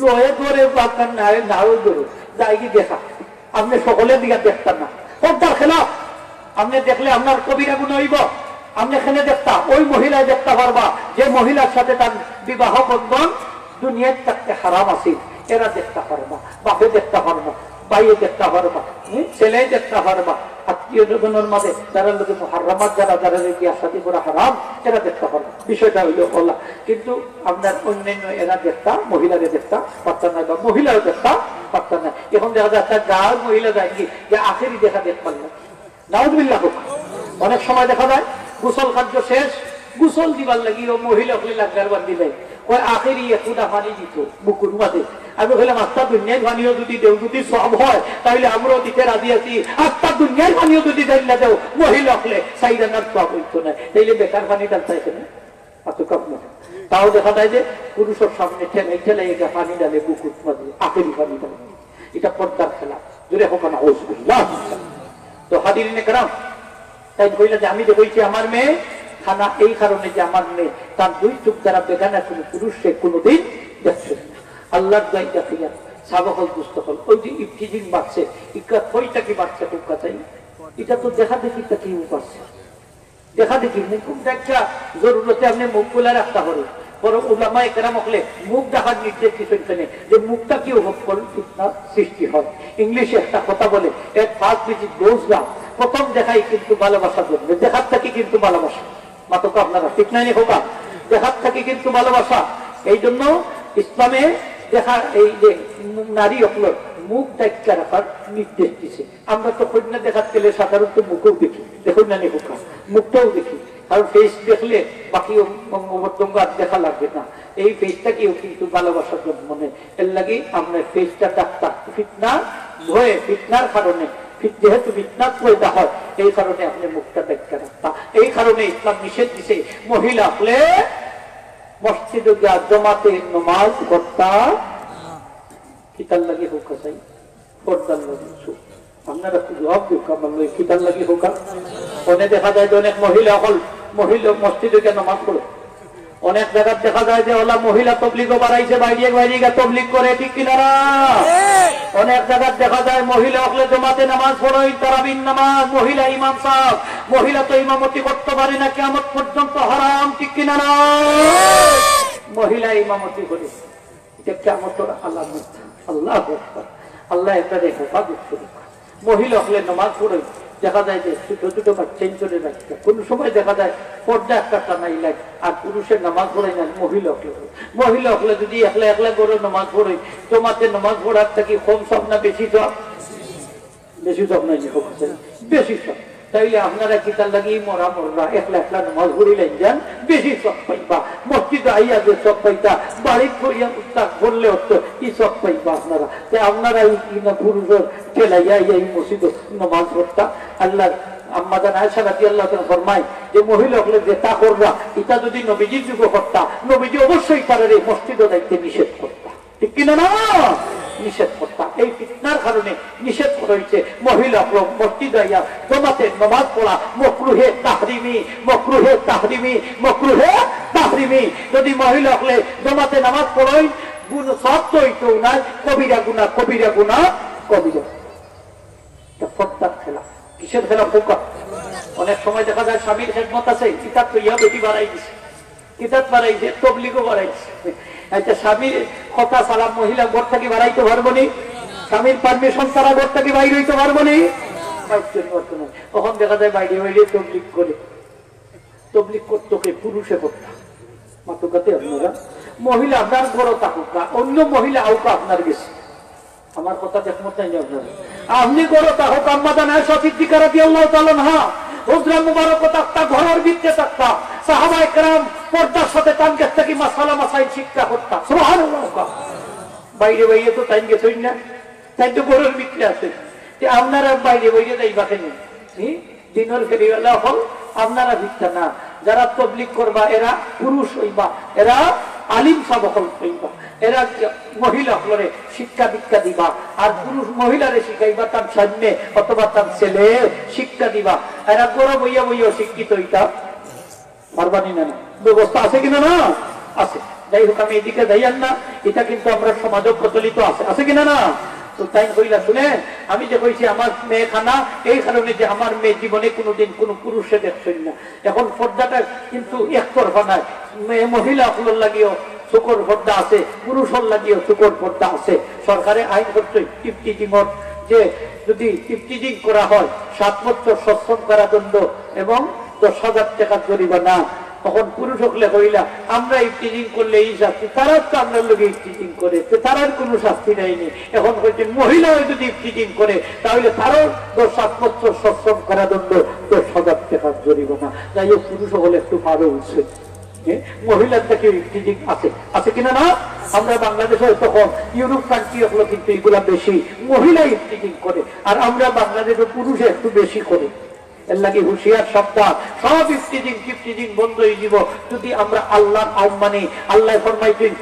লয়ে ধরে আপনার নাও ধরে যাইকে দেখা, আপনি সকলের দিকে দেখতেন না। পর্দার খেলাফ আপনি দেখলে আপনার কবিরা গুণ হইব। আপনি এখানে দেখতা ওই মহিলায় দেখতে পারবা যে মহিলার সাথে তার বিবাহ বন্ধন দুনিয়ার থাকতে হারাম আছে, এরা দেখতে পারবা। বাপে দেখতে পারবা, বাইয়ে দেখতে পারবা, ছেলে দেখতে পারবা, আত্মীয় স্বজনের মাঝে যারা লোকে মুহাররামাত যারা যারা বিয়ার সাথে করা হারাম এরা দেখতে পারবা। বিষয়টা হইল বলা, কিন্তু আপনার অন্যান্য এরা দেখতা মহিলারে দেখতা পারতাম না, বা মহিলারও দেখতা পারতাম না। এখন দেখা যায় একটা গাঁর মহিলা যায় কি যে আখেরি দেখা দেখ পারলাম নাউযুবিল্লাহ। অনেক সময় দেখা যায় গোসল কার্য শেষ, গোসল দিবার লাগি ও মহিলা হলে লাগবার বান্ধি যায় ওই আখেরি একটা পানি দিত বুকুর মাঝে। আমি বললাম আত্মা দুনিয়ার পানিও যদি দেও যদি সব হয় তাহলে আমরাও দিতে রাজি আছি। আত্মা দুনিয়ার পানিও যদি দেন না দেও মহিলা হলে সাইরানার সব হইতো না, তাইলে বেকার পানি ডালতা এখানে এত কাপ না। তাও দেখা যায় যে পুরুষের সামনে ঠেলাই ঠেলাই এটা পানি ডালে বুকুর মাঝে আখেরি পানি ডালে। এটা পর্দার খেলা, জোরে হোক না নাউযুবিল্লাহ। তো হাদিরিনে কেরাম তাই কইলা যে আমি যে বলছি আমার মেয়ে খানা এই কারণে যে আমার মেয়ে তার 2 চোখ দ্বারা বেগানা কোনো পুরুষে কোনোদিন দেখছে না। আল্লাহর দয়া দেখিয়া সাবকল দুষ্ট হল ওই যে ইফতিজিং বাড়ছে ইকা কইটা কি বাড়ছে খুব কাছে এটা তো দেখা দেখি তা কি বাড়ছে দেখা দেখি মুখ দেখা জরুরতে আপনি মুখ খোলা রাখতে হবে। বড় উলামায়ে কেরাম হলে মুখ দেখার নির্দেশ দিচ্ছেন যে মুখটা কি হোক ফিতনার সৃষ্টি হয়। ইংলিশে একটা কথা বলে এর ফার্স্ট ভিজিট গোজ না, প্রথম দেখাই কিন্তু ভালোবাসা জন্মে, দেখার থাকি কিন্তু ভালোবাসা। মাত্র আপনারা ঠিক নাই হোকা, দেখার থাকি কিন্তু ভালোবাসা। এই জন্য ইসলামে দেখা এই যে নারী হলো মুখ দেখা রাখার নির্দেশ দিছে। আমরা তো কন্যা দেখার গেলে সাধারণত মুখেও দেখি, দেখুন না হোকা মুখটাও দেখি, কারণ ফেস দেখলে বাকি আর দেখা লাগবে না। এই ফেসটাকেও কিন্তু ভালোবাসার জন্ম নেই। এর লাগে আমরা ফেসটা ডাক্তার ফিতনা ভয়ে ফিতনার কারণে যেহেতু ফিতনা পয়দা হয় এই কারণে আপনি মুখটা দেখা রাখতা। এই কারণে ইসলাম নিষেধ দিছে মহিলা হলে মসজিদে জমাতে নমাজ করতা কিতার লাগে হোক চাই পর্দার লাগে। আপনারা জবাব দিক আমার কিতার লাগে হোক। অনেক দেখা যায় যে অনেক মহিলা হল মহিলা মসজিদে গিয়ে নমাজ পড়ে, অনেক জায়গায় দেখা যায় যে ওলা মহিলা তবলিগও বাড়াইছে, বাইরে বাইরে গিয়ে তবলিগ করে, ঠিক কিনা? অনেক জায়গায় দেখা যায় মহিলা হলে জমাতে নামাজ পড়ই, তারাবির নামাজ, মহিলা ইমাম সাহেব, মহিলা তো ইমামতি করতে পারে না, কিয়ামত পর্যন্ত হারাম, ঠিক কিনা না? মহিলা ইমামতি করে এটা কিয়ামতের আলামত। আল্লাহু আকবার। আল্লাহ এটা হেফাজত করুক। মহিলা হলে নামাজ পড়ই, দেখা যায় যে ছোট ছোট বাচ্চা করে রাখছে, কোন সময় দেখা যায় পর্দা একটা টানাই লাগে, আর পুরুষের নামাজ পড়ে না মহিলা হলে। মহিলা হলে যদি একলা একলা করে নামাজ পড়ে, তোমাতে নামাজ পড়ার থেকে কম সব না বেশি সব? বেশি সব নাই, বেশি সব। তাইলে আপনারা কি তার লাগে মরা মররা একলা একলা নামাজ পড়িলেন যান, বেশি সব পাইবা। মসজিদে আইয়া যে সব পাইতা, বাড়ি করিয়া উত্তাক করলে হতো কি সব পাইবা আপনারা। তাই আপনারা কিনা পুরুষের ঠেলাইয়া এই মসজিদে নামাজ পড়তা। আল্লাহ আম্মাজান আয়েশা রাদিয়াল্লাহু তাআলা ফরমায় যে মহিলা হলে যে তা কররা, এটা যদি নবীজির যুগে করতা, নবীজি অবশ্যই তার এই মসজিদে দায়িত্বে নিষেধ করতা, ঠিক কিনা না? নিষেধ করতা। এই ফিতনার কারণে নিষেধ করা হয়েছে মহিলা মসজিদে আইয়া জমাতে নামাজ পড়া মাকরুহে তাহরিমি, মাকরুহে তাহরিমি, মাকরুহে তাহরিমি। যদি মহিলা হলে জমাতে নামাজ পড়ই, গুণ সব তো হইতো না, কবিরা গুনাহ, কবিরা গুনাহ, কবিরা। এটা ফরদার খেলা। কিসের খেলা? ফোকা। অনেক সময় দেখা যায় স্বামীর খেদমত আছে, কিতাব তো ইয়া বেটি বাড়াই দিছে, কিতাব বাড়াইছে, তবলিগও বাড়াইছে। আচ্ছা, স্বামীর কথা সালাম মহিলা ঘর থেকে বাড়াইতে পারবো নি? স্বামীর পারমিশন তারা ঘর থেকে বাইরে হইতে পারবো নি? তখন দেখা যায় বাইরে বাইরে তবলিগ করে। তবলিগ করতো কে? পুরুষে করতাম। মাতুকাতে আপনারা মহিলা আপনার ঘর থাকুকা, অন্য মহিলা আউকা আপনার গেছে। আমার কথা দেখমত নাই আপনারা। আপনি ঘর থাকুক, আম্মাজান আয়েশা সিদ্দিকা রাদিয়াল্লাহু তাআলা আনহা হুজরা মুবারক থাকতা, ঘরের ভিতরে থাকতা, সাহাবায়ে কেরাম পর্দার সাথে তান কাছ থেকে মাসালা মাসাইল শিক্ষা করতা। সুবহানাল্লাহ। বাইরে বাইরে তো তাই গেছই না, তাই তো ঘরের ভিতরে আছে। আপনারা বাইরে বাইরে যাইবা কেন? দিনের ফেরিওয়ালা হল আপনারা ভিক্ষা না। যারা তবলিগ করবা এরা পুরুষ হইবা, এরা আলিম সাবকল হইবা, এরা মহিলা হলরে শিক্ষা দীক্ষা দিবা, আর পুরুষ মহিলারে শিখাইবা তার সামনে অথবা তার ছেলে শিক্ষা দিবা। এরা গরম হইয়া বইয়া শিক্ষিত হইতা পারবানি না? ব্যবস্থা আছে কিনা না? আছে। যাই হোক, আমি এদিকে যাইয়ান না, এটা কিন্তু আমরা সমাজে প্রচলিত আছে, আছে কিনা না? তো তাই কইলা শুনে আমি যে কইছি আমার মেয়ে খানা, এই কারণে যে আমার মেয়ে জীবনে কোনোদিন কোনো পুরুষে দেখছেন না। এখন পর্দাটা কিন্তু একতরফা নাই, মেয়ে মহিলা হলোর লাগিও চোখর পর্দা আছে, পুরুষের লাগিও চোখর পর্দা আছে। সরকারে আইন করছে টিপটিজিংর, যে যদি টিপটিজিং করা হয় 7 বছর সশ্রম কারাদণ্ড এবং 10,000 টাকা জরিমানা। তখন পুরুষ হলে কইলা আমরা ইফতিজিং করলে এই শাস্তি, তারা তো আপনার লোক ইফতিজিং করে, তারার কোনো শাস্তি নেয়নি। এখন বলছেন মহিলাও যদি ইফতিজিং করে তাহলে তারও 7 বছর সশ্রম কারাদণ্ড, 10,000 টাকা জরিমানা। যাই হোক, পুরুষ হলে একটু ভালো উঠছে। মহিলার থেকে ইফতিজিং আছে, আছে কিনা না? আমরা বাংলাদেশে তখন ইউরোপ কান্ট্রি হলো কিন্তু এগুলা বেশি মহিলা ইফতিজিং করে, আর আমরা বাংলাদেশে পুরুষে একটু বেশি করে। এর লাগে হুঁশিয়ার সপ্তাহ সব ইফতিজিং টিফতিজিং বন্ধ হয়ে যাব যদি আমরা আল্লাহর আইন মানি। আল্লাহ ফরমাইছেন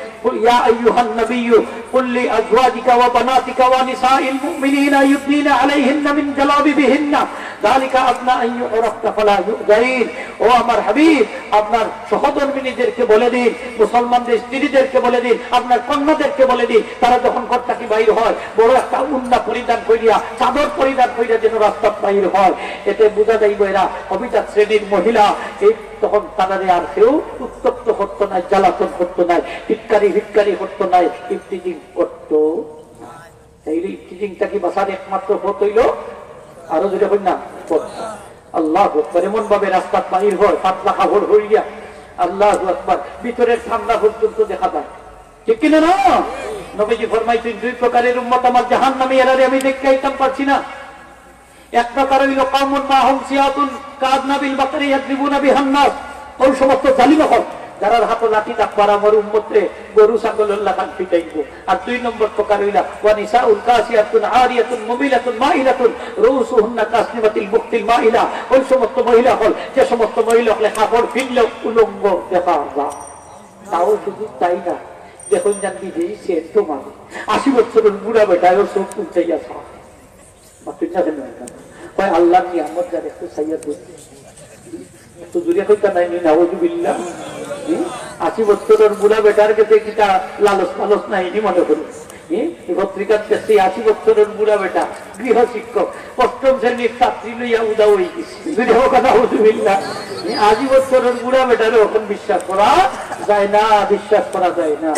ইয়া আইয়ুহান নাবিয়্যু কুল লি আজওয়াজিকা ওয়া বানাতিকা ওয়া নিসাইল মুমিনিনা ইউদনিনা আলাইহিন্না মিন জালাবিবিহিন্না যালিকা আদনা আন ইউরাফনা ফালা ইউযাইন। ও আমার হাবিব, আপনার সহধর্মিনীদেরকে বলে দিন, মুসলমানদের স্ত্রীদেরকে বলে দিন, আপনার কন্যাদেরকে বলে দিন, তারা যখন ঘর থেকে বাইর হয় বড় একটা উন্না পরিধান করিয়া, চাদর পরিধান করিয়া যেন রাস্তা বাইর হয়। এতে বোঝা যাইব এরা অভিজাত শ্রেণীর মহিলা। এই তখন তাদের আর কেউ উত্তপ্ত করতো না, জ্বালাতন করতো না, টিটকারি হিটকারি করতো না, ইফতিজিং করতো। তাইলে ইফতিজিংটা কি বাসার একমাত্র পথ হইল? আরো যেটা হই না আল্লাহু আকবার, এমন ভাবে রাস্তা বাহির হয় পাতলা কাপড় হইয়া, আল্লাহু আকবার, ভিতরের ঠান্ডা পর্যন্ত দেখা যায়, ঠিক কিনা না? নবীজি ফরমাইছেন 2 প্রকারের উম্মত আমার জাহান্নামী, এরারে আমি দেখতে আইতাম পারছি না। এক প্রকার হইল কওমুন মাহুম সিয়াতুন কাদনাবিল বাকরি ইয়াদরিবুনা বিহান নাস, ওই সমস্ত জালিম হল যারা হাতে লাঠি ডাকবার আমার উম্মতরে গরু ছাগলের লাগান পিটাইব। আর 2 নম্বর প্রকার হইলা ওয়া নিসাউল কাসিয়াতুন আরিয়াতুন মুমিলাতুন মাইলাতুন রুসুহুন্না কাসনিমাতিল বুক্তিল মাইলা, ওই সমস্ত মহিলা হল যে সমস্ত মহিলা হলে কাপড় ফিরলে উলঙ্গ দেখা যায়। তাও শুধু তাই না, দেখুন জান বিদেশি সেন্ট মানে 80 বছরের বুড়া বেটায়ও চোখ উঠাইয়া থাকে। আল্লাহ নিয়ামত যার একটু সাইয়া একটু দূরে হইতা নাই নাউযুবিল্লাহ। 80 বছরের বুড়া বেটার কাছে কিটা লালস লালস নাই মনে করি, পত্রিকার 80 বছরের বুড়া বেটা গৃহ শিক্ষক 8ম শ্রেণীর ছাত্রী লইয়া উদা হয়ে গেছে। 80 বছরের বুড়া বেটারও এখন বিশ্বাস করা যায় না, বিশ্বাস করা যায় না।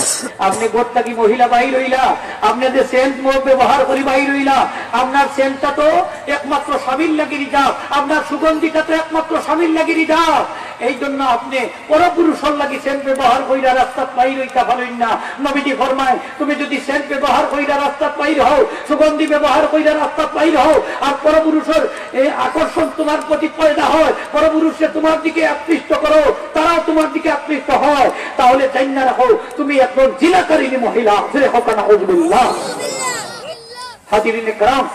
আপনি ঘরটা কি মহিলা বাহির হইলা, আপনি যে সেন্ট ব্যবহার করি বাহির হইলা, আপনার সেন্টটা তো একমাত্র স্বামীর লাগি রিজার্ভ, আপনার সুগন্ধিটা তো একমাত্র স্বামীর লাগি রিজার্ভ। এই জন্য আপনি পরপুরুষের লাগি সেন্ট ব্যবহার কইরা রাস্তাত বাহির হইতা পারেন না। নবীজি ফরমায় তুমি যদি সেন্ট ব্যবহার কইরা রাস্তাত বাহির হও, সুগন্ধি ব্যবহার কইরা রাস্তাত বাহির হও, আর পরপুরুষের এই আকর্ষণ তোমার প্রতি পয়দা হয়, পরপুরুষে তোমার দিকে আকৃষ্ট করো, তারাও তোমার দিকে আকৃষ্ট হয়, তাহলে জান্না রাখো তুমি একজন জিনাকারিনী মহিলা। ফিরে হোক না হুজুবিল্লাহ। হাজিরিনে کرام,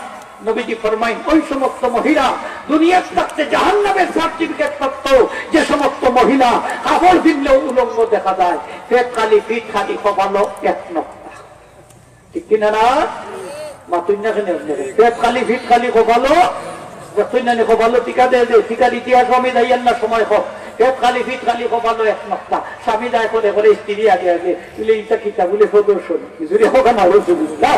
নবীজি ফরমাইন ওই সমস্ত মহিলা দুনিয়ার থাকতে জাহান্নামের সার্টিফিকেট প্রাপ্ত যে সমস্ত মহিলা কাপড় কিনলেও উলঙ্গ দেখা যায়, পেট খালি পিঠ খালি কপালো এক নক্তা। ঠিক কিনা না? মাতুন না কেন? পেট খালি পিঠ খালি কপালো কপালো টিকা দেয় দে, টিকার ইতিহাস আমি যাই না সময় হোক। পেট খালি পিঠ খালি কপালো এক নক্তা। স্বামী যায় করে করে স্ত্রী আগে আগে বলে ইটা কিতা বলে প্রদর্শনী কিছুরি হোক না না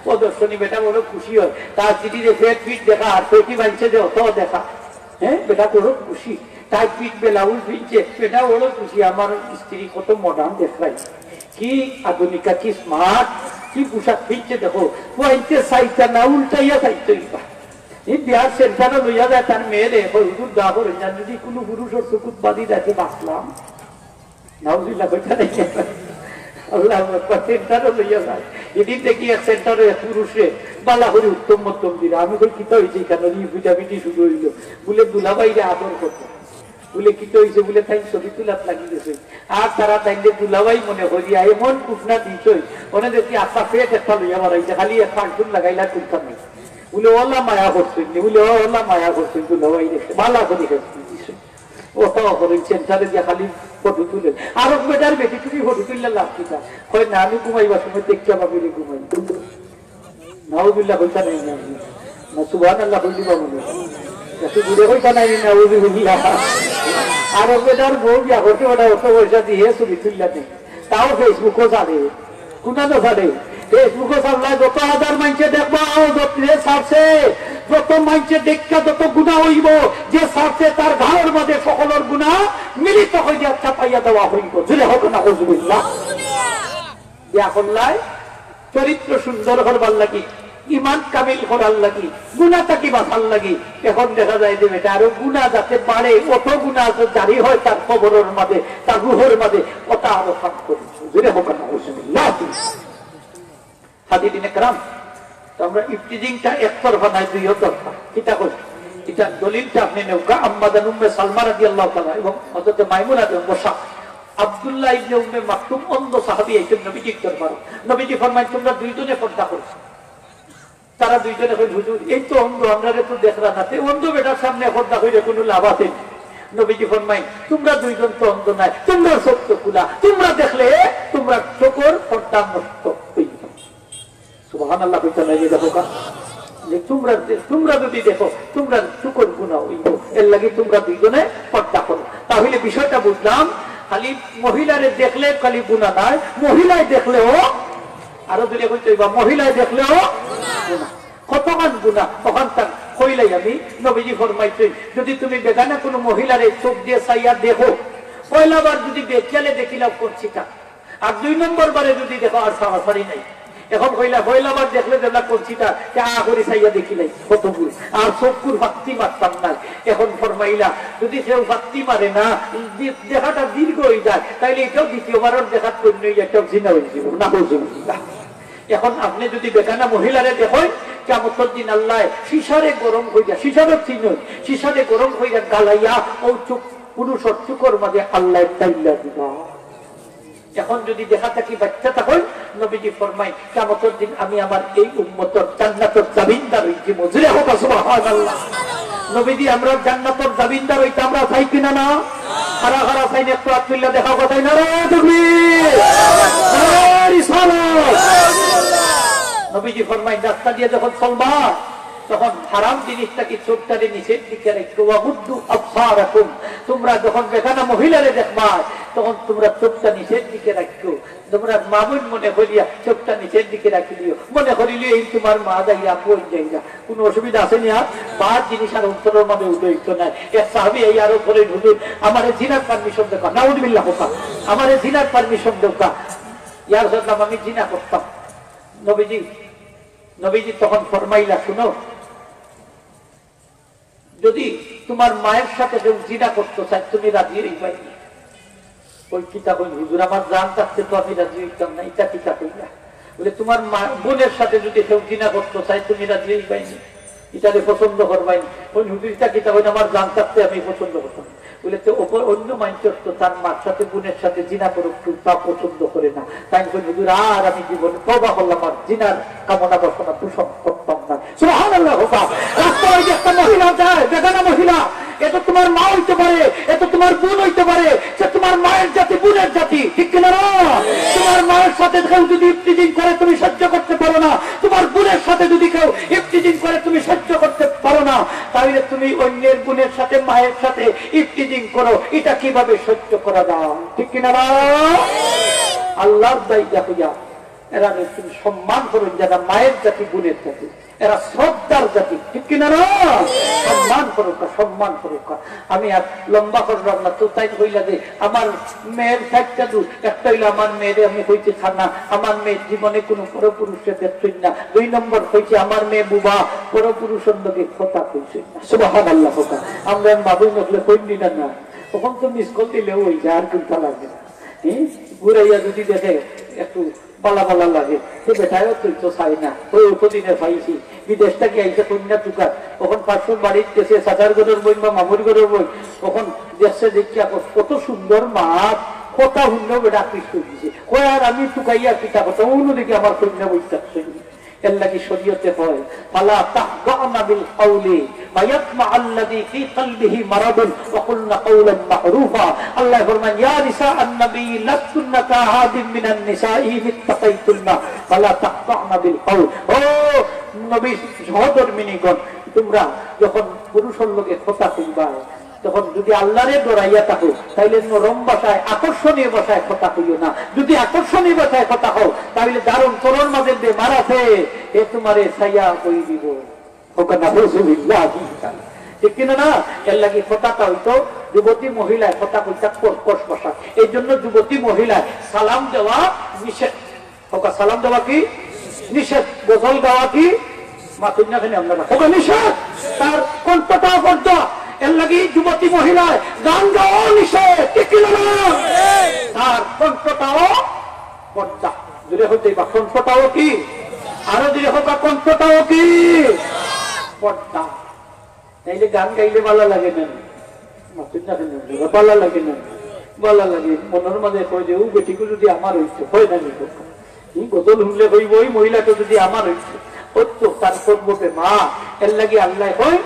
প্রদর্শনী। বেটা বড় খুশি হয়, তার চিঠিতে পেট পিঠ দেখা আর পেটি বাঁধছে যে অত দেখা। হ্যাঁ, বেটা বড় খুশি, তাই পিঠ ব্লাউজ ভিজছে, বেটা বড় খুশি। আমার স্ত্রী কত মডার্ন দেখাই, কি আধুনিকা, কি স্মার্ট, কি পোশাক ভিজছে দেখো। পয়তে সাইটা না উল্টাইয়া সাইতে বিহার সেন্টারে লইয়া যায় তার মেয়েরে হুজুর দা করে যান, যদি কোনো পুরুষের চকুত বাদি দেখে বাঁচলাম নাউজুবিল্লাহ কইটা দেখে আল্লাহ সেন্টারে লইয়া যায়। এদিন দেখি এক সেন্টারে পুরুষে বালা করে উত্তম মধ্যম দিলে আমি কই কিতা হয়েছে কেন পিটাপিটি শুরু হইল, বলে দুলাবাইরে আদর করতো, বলে কিতা হয়েছে বলে তাই ছবি তুলাত লাগি গেছে। আর তারা তাইলে দুলাবাই মনে করিয়া এমন কুটনা দিত ওনে দেখি আশা পেট একটা লইয়া মারাইছে, খালি এক ফাঁকটুন লাগাইলা তুলতাম নেই বলে ওলা মায়া করছেন, বলে ওলা মায়া করছেন দুলাবাই দেখতে বালা করে দিছে। ওটা করে সেন্টারে দিয়ে খালি ফটো তুলে। আর বেটার বেটি তুমি ফটো তুললে লাভ কিতা হয় না, আমি ঘুমাইবার সময় দেখতে পাবি ঘুমাই নাউজুবিল্লাহ কইতা নাই না সুবহানাল্লাহ কইলি বাবু এত দূরে কইতা নাই নাউজুবিল্লাহ। আর বেটার বউ বিয়া করতে ওটা অত পয়সা দিয়ে ছবি তুললা নেই, তাও ফেসবুকও ছাড়ে, কোনটা ছাড়ে ফেসবুকও ছাড়লাই যত হাজার মানুষে দেখবো ছাড়ছে, যত মানুষে দেখা যত গুণা হইব, যে ছাড়ছে তার ঘাড়ের মধ্যে সকলের গুণা মিলিত হইয়া চাপাইয়া দেওয়া হইব। জুড়ে হোক না হুজুবিল্লাহ। বিয়া করলাই চরিত্র সুন্দর করবার লাগি, ইমান কামিল করার লাগি, গুণা তাকে বাঁচার লাগি। এখন দেখা যায় যে বেটা আরো গুণা যাতে বাড়ে, অত গুণা জারি হয় তার কবরের মাঝে, তার রুহের মাঝে, ওটা আরো ফাঁক করেছে। জুড়ে হোক না হুজুবিল্লাহ। হাজিরিনে کرام, আমরা ইফতিজিংটা একতরফা নাই, দুই তরফা। কিতা কই এটা দলিলটা আপনি নৌকা আম্মাদান উম্মে সালমা রাদিয়াল্লাহু তাআলা এবং হযরত মাইমুনা বিনতে মুসা আব্দুল্লাহ ইবনে উম্মে মাকতুম অন্ধ সাহাবী একজন নবীজির দরবারে। নবীজি ফরমায় তোমরা দুইজনে পর্দা করছো। তারা দুইজনে কই হুজুর এই তো অন্ধ, আমরা তো দেখরা না, তে অন্ধ বেটার সামনে পর্দা কইরে কোনো লাভ আছে? নবীজি ফরমায় তোমরা দুইজন তো অন্ধ নাই, তোমরা চোখ তো খোলা, তোমরা দেখলে তোমরা চোখের পর্দা নষ্ট হইবে। সুবহানাল্লাহ কইতা নাই দেখো কা যে তোমরা যদি দেখো তোমরা চোখের গুনাহ হইব, এর লাগি তোমরা দুইজনে পর্দা করো। তাহলে বিষয়টা বুঝলাম, খালি মহিলারে দেখলে খালি গুনাহ নাই, মহিলায় দেখলেও আরো যদি কইতে হইবা মহিলায় দেখলেও গুনাহ, কতখান গুনাহ তখন তার কইলাই আমি। নবীজি ফরমাইছে যদি তুমি বেগানা কোনো মহিলারে চোখ দিয়ে চাইয়া দেখো, পয়লাবার যদি বেচালে দেখিলাম করছিটা, আর 2 নম্বর বারে যদি দেখো আর সাহাসারি নাই। এখন পয়লাবার দেখলে যেটা করছিটা করে চাইয়া দেখিলাই কত ভুল, আর চোখুর ভাত্তি মারতাম না। এখন ফরমাইলা যদি কেউ ভাত্তি মারে না, দেখাটা দীর্ঘ হয়ে যায়, তাইলে এটাও দ্বিতীয়বারের দেখার জন্য এটাও জিনা হয়ে যাব না বুঝুন। এখন আপনি যদি বেগানা মহিলারে দেখেন কিয়ামতের দিন আল্লাহ শিশারে গরম হইয়া, শিশারের চিহ্ন শিশারে গরম হইয়া গালাইয়া ও চোখ পুরুষের চোখের মাঝে আল্লাহ তাইলা দিবা। এখন যদি দেখা থাকি বাচ্চা তখন নবীজি ফরমায় কিয়ামতের দিন আমি আমার এই উম্মতের জান্নাতের জামিনদার হইছি। মজুরে হোক সুবহানাল্লাহ। নবীজি আমরা জান্নাতের জামিনদার হইতে আমরা চাই কিনা না? হারা হারা চাই একটু আত্মীল্লা দেখা কথাই না রে তাকবীর, নারে রিসালাত। নবীজি ফরমায় রাস্তা দিয়ে যখন চলবা তখন হারাম জিনিসটাকে চোখটারে নিচের দিকে রেখো, ওয়াগুদ্দু আবসারাকুম। তোমরা যখন বেগানা মহিলারে দেখবা তখন তোমরা চোখটা নিচের দিকে রাখো, তোমরা মা বোন মনে করিয়া চোখটা নিচের দিকে রাখি দিও, মনে করিলে এই তোমার মা যাইয়া বোন যাইয়া কোন অসুবিধা আছে না? বাদ জিনিস আর অন্তরের মধ্যে উদয়িত নাই। এক সাহাবী এই আরো করে হুজুর আমারে জিনার পারমিশন দেখা, নাউযুবিল্লাহ হোকা, আমারে জিনার পারমিশন দেখা। ইয়া রাসূলুল্লাহ আমি জিনা করতাম। নবীজি তখন ফরমাইলা, শুনো, যদি তোমার মায়ের সাথে কেউ জিনা করতে চাই তুমি রাজি হইবাই? ওই কিতাব হুজুর আমার জান থাকতে তো আমি রাজি হইতাম না, এটা কিতাব হইলা বলে তোমার বোনের সাথে যদি কেউ জিনা করতে চাই তুমি রাজি হইবাইনি, এটারে পছন্দ করবাইনি। ওই হুজুর এটা কিতাব হইলে আমার জান থাকতে আমি পছন্দ করতাম। বলে তো অন্য মানুষের তো তার মার সাথে বোনের সাথে জিনা করুক তা পছন্দ করে না, তাই হুজুর আর আমি জীবনে তওবা করলাম, আর জিনার কামনা বাসনা পোষণ করতাম না। সুবহানাল্লাহ। রাস্তায় একটা মহিলা যায়, বেগানা মহিলা, এটা তোমার মা হইতে পারে, এটা তোমার বোন হইতে পারে, সে তোমার মায়ের জাতি বোনের জাতি, ঠিক কিনা? তোমার মায়ের সাথে কেউ যদি ইফতিজিং করে তুমি সহ্য করতে পারো না, তোমার বোনের সাথে যদি কেউ ইফতিজিং করে তুমি সহ্য করতে পারো না, তাহলে তুমি অন্যের বোনের সাথে মায়ের সাথে ইফতিজিং করো, এটা কিভাবে সহ্য করা যায়, ঠিক কিনা? আল্লাহর দায়িত্ব হইয়া এরা তুমি সম্মান করো, যারা মায়ের জাতি বোনের জাতি, এরা শ্রদ্ধার জাতি, ঠিক কিনা? সম্মান করুক, সম্মান করুক। আমি আর লম্বা করলাম না, তো তাই হইলা যে আমার মেয়ের চারটা দূর, একটা হইলো আমার মেয়েরে আমি হইতে খানা, আমার মেয়ের জীবনে কোনো পরপুরুষের দেখছই না। 2 নম্বর হয়েছে আমার মেয়ে বুবা, পরপুরুষের লোকে কথা কইছই না। সুবহানাল্লাহ। আমরা বাবুই নকলে কইনি না, না তখন তো মিস কল দিলেও ওই যে আর চিন্তা লাগবে না। ঘুরাইয়া যদি দেখে একটু পালা পালা লাগে, সে বেটায়ও তুই তো চাই না। ওই উপদিনে পাইছি বিদেশ থেকে আইসে কন্যা টুকার, তখন পাঁচশোর বাড়ির দেশে সাজার গড়ের বই বা মামুর গড়ের বই, তখন দেশে দেখিয়া কত সুন্দর মাছ, কথা শূন্য বেটা কৃষ্ণ দিছে, কয় আর আমি টুকাইয়া পিতা কথা অন্যদিকে আমার কন্যা বই থাকছে। এর লাগি শরীয়তে হয় ফালা তাহদানা বিল কওলি মায়াতমা আল্লাযী ফী কলবিহি মারাদুন ওয়া কুলনা কওলান মা'রুফা। আল্লাহ ফরমান ইয়া নিসাআন নবী লাতুন্না কাহাদিম মিনান নিসাঈ ইত্তাকাইতুন্না ফালা তাহদানা বিল কওল। ও নবী সহধর্মিণীগণ, তোমরা যখন পুরুষের লগে কথা কইবা, তখন যদি আল্লাহরে ডরাইয়া থাকো তাইলে নরম ভাষায় আকর্ষণীয় ভাষায় কথা কইও না। যদি আকর্ষণীয় ভাষায় কথা হও তাহলে দারুণ তরুণ মাঝে বেমার আছে, এ তোমারে ছাইয়া কই দিব, ঠিক কিনা? না এর লাগে কথাটা হইতো যুবতী মহিলায় কথা কইতা কর্কশ ভাষা। এই জন্য যুবতী মহিলায় সালাম দেওয়া নিষেধ। সালাম দেওয়া কি নিষেধ, গোসল দেওয়া কি মাতুন্যাখানে আমরা নিষেধ, তার কণ্ঠটাও পর্দা। এর লাগি যুবতী মহিলায় গান গাওয়া নিষেধ, ঠিক কিনা? তার কণ্ঠটাও পর্দা। দূরে হইতে বা কণ্ঠটাও কি, আরো দূরে হোক কণ্ঠটাও কি পর্দা। তাইলে গান গাইলে ভালো লাগে না, ভালো লাগে না, ভালো লাগে মনের মাঝে কই যে ও বেটিকে যদি আমার হইছে হয় না, গজল শুনলে কইব ওই মহিলাটা যদি আমার হইছে তো তার করবে মা। এর লাগি আল্লাহ কই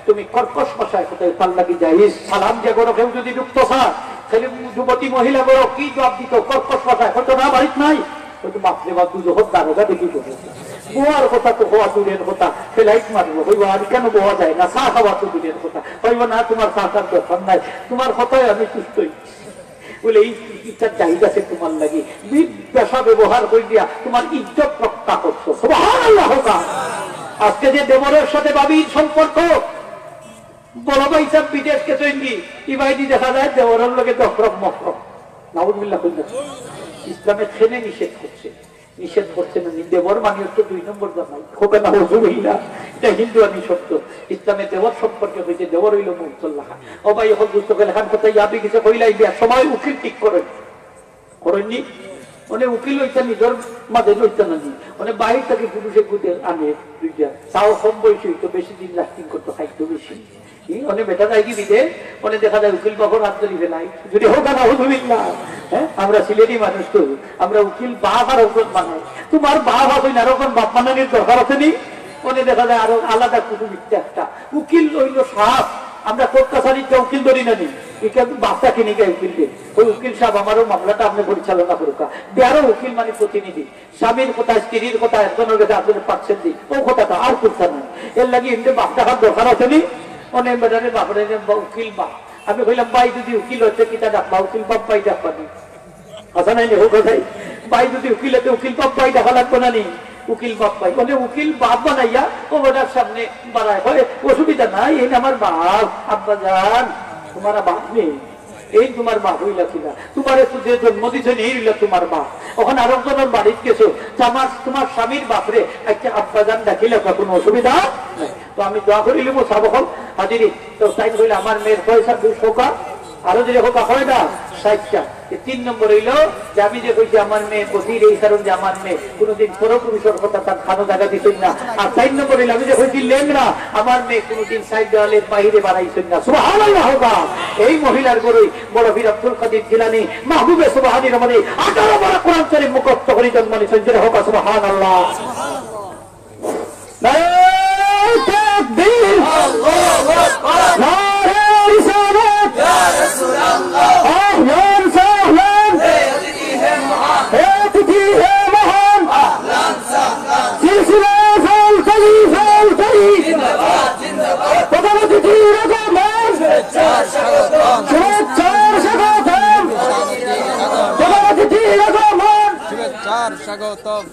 তুমি কর্কশ ভাষায় কোথায় তার লাগি যাই সালাম যে করো, কেউ যদি যুক্ত খা তাহলে যুবতী মহিলা করো কি জবাব দিত কর্কশ ভাষায়, হয়তো না বাড়িতে নাই, হয়তো মাপলে বা দুজো হোক দারোগা দেখি করবে। বোয়ার কথা তো হওয়া দূরের কথা, ফেলাইট মারবো হইব, আর কেন বোয়া যায় না, চা খাওয়া তো দূরের কথা, হইব না তোমার চা খার দরকার নাই, তোমার কথায় আমি সুস্থই বলে এই ইচ্ছার চাহিদা আছে তোমার লাগি পেশা ব্যবহার করে দিয়া তোমার ইজ্জত রক্ষা করছো। সুবহানাল্লাহ। আজকে যে দেবরের সাথে বাবির সম্পর্ক, বড় ভাই সাহেব বিদেশকে তৈরি ইবাইদি দেখা যায় দেবরের লোকে দফরক মফরক, নাউযুবিল্লাহ। ইসলামের ছেলে নিষেধ করছে, নিষেধ করছে না, দেবর মানে হচ্ছে 2 নম্বর জামাই, খোকা না হুজুরিল্লাহ, এটা হিন্দু আনি শব্দ। ইসলামে দেবর সম্পর্কে হয়েছে দেবর হইল মুসল্লাহ। ও ভাই এখন দুস্থকে লেখান কোথায় যাবি কিছু কইলাই বিয়া সময় উকিল ঠিক করেন করেননি, মানে উকিল হইতে নিজের মাঝে লইতে না, মানে বাইরে থেকে পুরুষে গুটে আনে দুইটা, তাও কম বয়সী হইতো, বেশি দিন লাস্টিং করতো, খাইতো বেশি। অনেক বেটা যায় কি বিদে, অনেক দেখা যায় উকিল বাবর হাত ধরি ফেলাই, যদি হোক না হুজুরিল্লাহ। হ্যাঁ আমরা সিলেটি মানুষ তো, আমরা উকিল বাপ আর ওপর বানাই, তোমার বাপ হবে না ওরকম বাপ বানানোর দরকার আছে নি। অনেক দেখা যায় আরো আলাদা কুটুমিতে একটা উকিল হইল সাপ, আমরা কোর্ট কাছারিতে উকিল ধরি না নি, বাচ্চা কিনে গিয়ে উকিল দিন, ওই উকিল সাহেব আমারও মামলাটা আপনি পরিচালনা করুকা। আরো উকিল মানে প্রতিনিধি, স্বামীর কথা স্ত্রীর কথা একজনের কাছে আসলে পাচ্ছেন দিন, ও কথাটা আর করতে নাই। এর লাগে এমনি বাপ টাকার দরকার আছে নি, অনেক বেটারে বাপরে উকিল বাপ। আমি কইলাম ভাই যদি উকিল হচ্ছে কিতা ডাকবা, উকিল বাপ ভাই ডাকবা নি, আসা নাই হোক ভাই ভাই যদি উকিলেতে উকিল বাপ ভাই দেখা লাগবে না নি, উকিল বাপ ভাই মানে উকিল বাপ বানাইয়া ও বেটার সামনে বাড়ায় হয়, অসুবিধা নাই, এই আমার বাপ, আব্বা যান তোমার বাপ নেই, এই তোমার মা হইলা কিনা, তোমার একটু যে জন্ম দিচ্ছেন এই হইলা তোমার মা, ওখানে আরো জনের বাড়িতে গেছো, তোমার স্বামীর বাপরে একটা আব্বা যান ডাকিলে কোনো অসুবিধা নাই। তো আমি দোয়া করিলি সাবকল হাজিরি তো সাইন হইলে আমার মেয়ের পয়সা 200 টাকা, আরো যদি হোক হয় না 60টা। 3 নম্বর হইলো যে আমি যে কইছি আমার মেয়ে বধির, এই কারণ যে আমার মেয়ে কোনোদিন পরপুরুষের কথা তার খানো জায়গা দিতেন না। আর 4 নম্বর হইলো আমি যে কইছি লেংরা, আমার মেয়ে কোনোদিন সাইড দেওয়ালের বাইরে বাড়াইছেন না। সুবহানাল্লাহ হোক। এই মহিলার গরুই বড় বীর আব্দুল কাদের জিলানী মাহবুবে সুবহানির মধ্যে 18 বার কোরআন শরীফ মুখস্থ করে জন্মানি সঞ্জয় হোক। সুবহানাল্লাহ। নারে তাকবীর, আল্লাহু আকবার, নারে রিসালাত, ইয়া রাসূলুল্লাহ, আহলান সাহলান, হে অতিথি হে মহান, হে অতিথি হে মহান, আহলান সাহলান, সিলসিলা ফাল খলিফাল করিম, জিন্দাবাদ জিন্দাবাদ, প্রধান অতিথির আগমন, শুভেচ্ছা স্বাগতম, শুভেচ্ছা স্বাগতম, প্রধান অতিথির আগমন, শুভেচ্ছা স্বাগতম।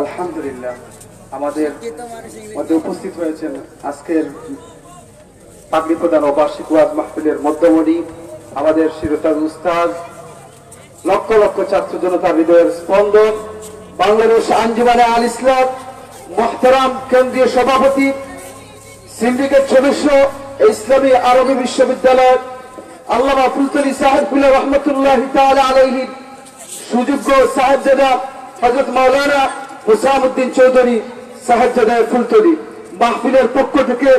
আলহামদুলিল্লাহ আমাদের মধ্যে উপস্থিত হয়েছেন আজকের পাগড়ি প্রদান ও বার্ষিক ওয়াজ মাহফিলের মধ্যমণি আমাদের শিরোতাজ উস্তাদ, লক্ষ লক্ষ ছাত্র জনতার হৃদয়ের স্পন্দন, বাংলাদেশ আঞ্জুমানে আল ইসলাম মুহতারাম কেন্দ্রীয় সভাপতি, সিন্ডিকেট সদস্য, ইসলামী আরবি বিশ্ববিদ্যালয় আল্লামা ফুলতলি সাহেবুল্লাহ রহমতুল্লাহ তাআলা আলাইহি সুযোগ্য সাহেবজাদা হযরত মাওলানা হুসামউদ্দিন চৌধুরী সাহেবজাদা ফুলতলি মাহফিলের পক্ষ থেকে,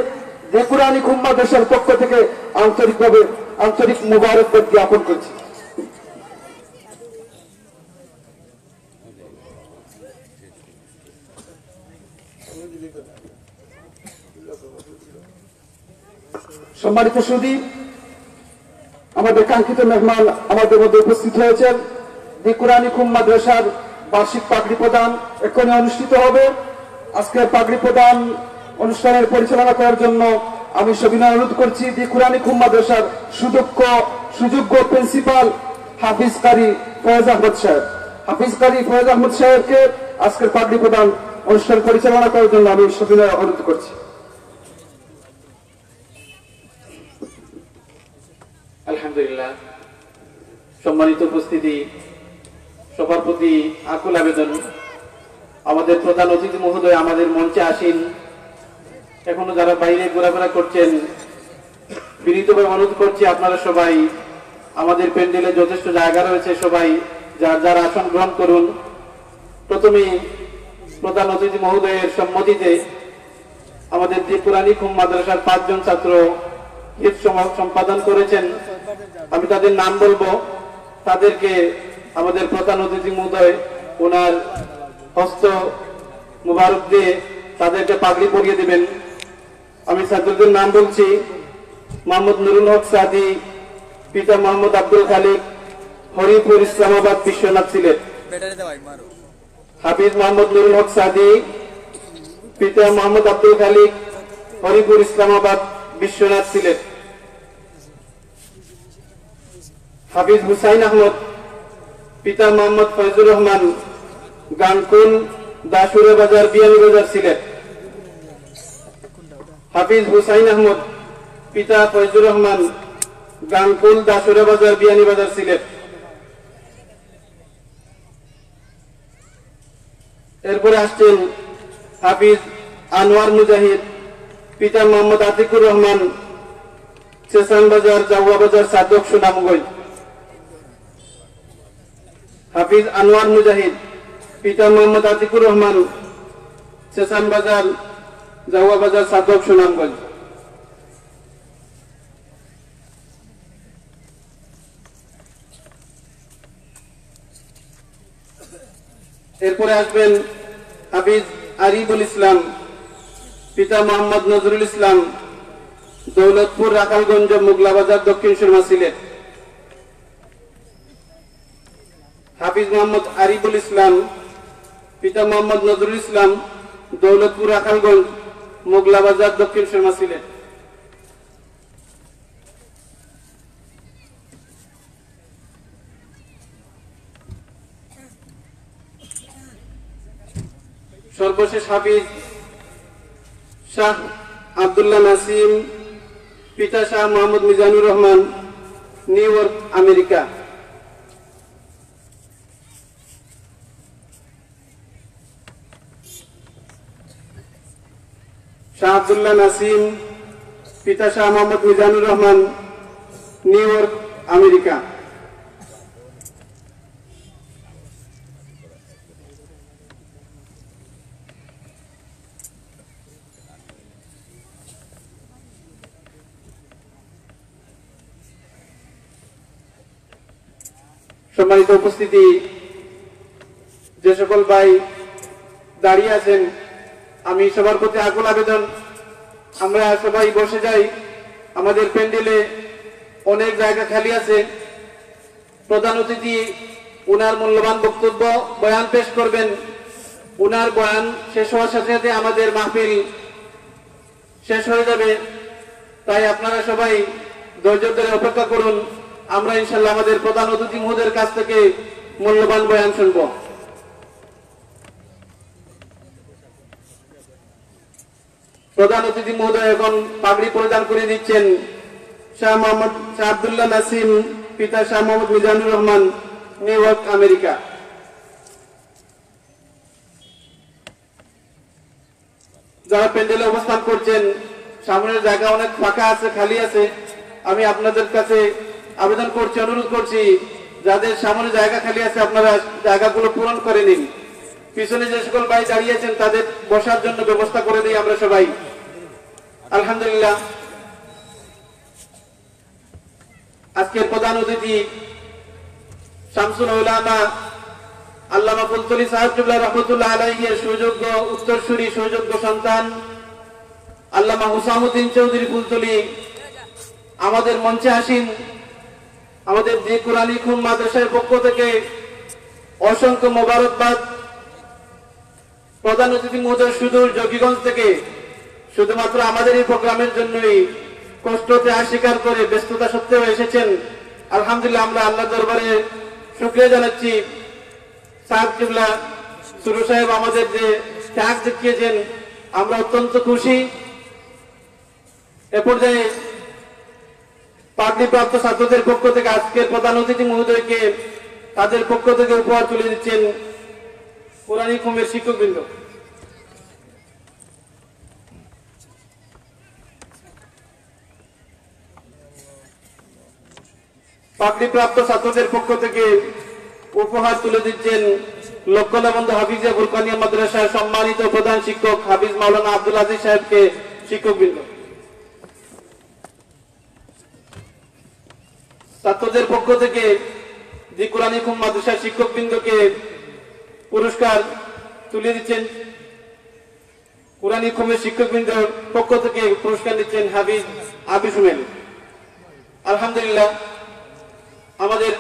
যে কুরআনী উম্মাহ দেশের পক্ষ থেকে আন্তরিকভাবে আন্তরিক মুবারকবাদ জ্ঞাপন করছি। সম্মানিত সুধী, আমাদের কাঙ্ক্ষিত মেহমান আমাদের মধ্যে উপস্থিত হয়েছেন। দি কুরআনী মাদ্রাসার বার্ষিক পাগড়ি প্রদান এখনই অনুষ্ঠিত হবে। আজকে পাগড়ি প্রদান অনুষ্ঠানের পরিচালনা করার জন্য আমি সবিনয় অনুরোধ করছি দি কুরআনী মাদ্রাসার সুযোগ্য প্রিন্সিপাল হাফিজ কারি ফয়েজ আহমদ সাহেব। হাফিজ কারি ফয়েজ আহমদ সাহেবকে আজকের পাগড়ি প্রদান অনুষ্ঠান পরিচালনা করার জন্য আমি সবিনয় অনুরোধ করছি। আলহামদুলিল্লাহ, সম্মানিত উপস্থিতি, সবার প্রতি আকুল আবেদন, আমাদের প্রধান অতিথি মহোদয় আমাদের মঞ্চে আসেন। এখনো যারা বাইরে ঘোরাফেরা করছেন, বিনীতভাবে অনুরোধ করছি আপনারা সবাই, আমাদের প্যান্ডেলে যথেষ্ট জায়গা রয়েছে, সবাই যার যার আসন গ্রহণ করুন। প্রথমেই প্রধান অতিথি মহোদয়ের সম্মতিতে আমাদের যে কুরআনী মাদ্রাসার 5 জন ছাত্র ঈদ সম্পাদন করেছেন, আমি তাদের নাম বলবো, তাদেরকে আমাদের প্রধান অতিথি মহোদয় ওনার হস্ত মুবারক দিয়ে তাদেরকে পাগড়ি পরিয়ে দিবেন। আমি ছাত্রদের নাম বলছি: মোহাম্মদ নুরুল হক সাদি, পিতা মোহাম্মদ আব্দুল খালিক, হরিপুর ইসলামাবাদ বিশ্বনাথ সিলেট। হাফিজ মোহাম্মদ নুরুল হক সাদি, পিতা মোহাম্মদ আব্দুল খালিক, হরিপুর ইসলামাবাদ বিশ্বনাথ সিলেট। হাফিজ হুসাইন আহমদ, পিতা মোহাম্মদ ফয়জুর রহমান, গানকুন দাসুরে বাজার বিয়ানীবাজার সিলেট। হাফিজ হুসাইন আহমদ, পিতা ফয়জুর রহমান, গানকুল দাসুরে বাজার বিয়ানীবাজার সিলেট। এরপরে আসছেন হাফিজ আনোয়ার মুজাহিদ, পিতা মোহাম্মদ আতিকুর রহমান, সেসান বাজার জাওয়া বাজার সাদক সুনামগঞ্জ। হাফিজ আনোয়ার মুজাহিদ, পিতা মোহাম্মদ আতিকুর রহমান, সেসান বাজার জাওয়া বাজার সাদক সুনামগঞ্জ। এরপরে আসবেন হাফিজ আরিফুল ইসলাম, পিতা মোহাম্মদ নজরুল ইসলাম, দৌলতপুর রাখালগঞ্জ মোগলা বাজার দক্ষিণ সুরমা সিলেট। হাফিজ মোহাম্মদ আরিফুল ইসলাম, পিতা মোহাম্মদ নজরুল ইসলাম, দৌলতপুর আখালগঞ্জ, মোগলা বাজার, দক্ষিণ সুরমা, সিলেট। সর্বশেষ হাফিজ শাহ আব্দুল্লাহ নাসিম, পিতা Shah Mohammad Mizanur Rahman, New York, America. Shah Abdullah Naseem, পিতা Shah Mohammad Mizanur Rahman, New York, America. সম্মানিত উপস্থিতি, যে সকল ভাই দাঁড়িয়ে আছেন, আমি সবার প্রতি আকুল আবেদন, আমরা সবাই বসে যাই। আমাদের প্যান্ডেলে অনেক জায়গা খালি আছে। প্রধান অতিথি উনার মূল্যবান বক্তব্য বয়ান পেশ করবেন। উনার বয়ান শেষ হওয়ার সাথে সাথে আমাদের মাহফিল শেষ হয়ে যাবে। তাই আপনারা সবাই ধৈর্য ধরে অপেক্ষা করুন। আমরা ইনশাল্লাহ আমাদের প্রধান অতিথি মহোদয়ের কাছ থেকে মূল্যবান বয়ান শুনব। প্রধান অতিথি মহোদয় এখন পাগড়ি পরিধান করে দিচ্ছেন। শাহ আব্দুল্লাহ নাসিম, পিতা Shah Mohammad Mizanur Rahman, New York, America. যারা প্যান্ডেলে অবস্থান করছেন, সামনের জায়গা অনেক ফাঁকা আছে, খালি আছে। আমি আপনাদের কাছে আবেদন করছি, অনুরোধ করছি, যাদের সামনে জায়গা খালি আছে আপনারা জায়গাগুলো পূরণ করে নিন। পিছনে যে সকল ভাই দাঁড়িয়েছেন তাদের বসার জন্য ব্যবস্থা করে দিই আমরা সবাই। আলহামদুলিল্লাহ। আজকের প্রধান অতিথি শামসুল উলামা আল্লামা ফুলতলি সাহেব কিবলা রাহমাতুল্লাহ আলাইহির সুযোগ্য উত্তরসূরি, সুযোগ্য সন্তান আল্লামা হুসামউদ্দিন চৌধুরী ফুলতলি আমাদের মঞ্চে আসেন। আমাদের দি কুরআনী খুম মাদ্রাসার পক্ষ থেকে অসংখ্য মোবারকবাদ। প্রধান অতিথি মহোদয় সুদূর জকিগঞ্জ থেকে শুধুমাত্র আমাদের এই প্রোগ্রামের জন্যই কষ্টতে অস্বীকার করে ব্যস্ততা সত্ত্বেও এসেছেন। আলহামদুলিল্লাহ, আমরা আল্লাহ দরবারে শুকরিয়া জানাচ্ছি। সাহেব কিবলা সুরু সাহেব আমাদের যে ত্যাগ দেখিয়েছেন, আমরা অত্যন্ত খুশি। এ পর্যায়ে পাগড়িপ্রাপ্ত ছাত্রদের পক্ষ থেকে আজকের প্রধান অতিথি মহোদয়কে তাদের পক্ষ থেকে উপহার তুলে দিচ্ছেন কুরআনী খুমের শিক্ষকবৃন্দ। পাগড়িপ্রাপ্ত ছাত্রদের পক্ষ থেকে উপহার তুলে দিচ্ছেন লক্ষ্যলাবন্ধ হাফিজিয়া ফুরকানিয়া মাদ্রাসার সম্মানিত প্রধান শিক্ষক হাফিজ মাওলানা আব্দুল আজিজ সাহেবকে শিক্ষকবৃন্দ। ছাত্রদের পক্ষ থেকে দি কুরআনী খুম মাদ্রাসার শিক্ষকবৃন্দকে পুরস্কার তুলে দিচ্ছেন। কুরআনী খুমের শিক্ষকবৃন্দের পক্ষ থেকে পুরস্কার দিচ্ছেন হাফিজ আবি সুমেল। আলহামদুলিল্লাহ, আমাদের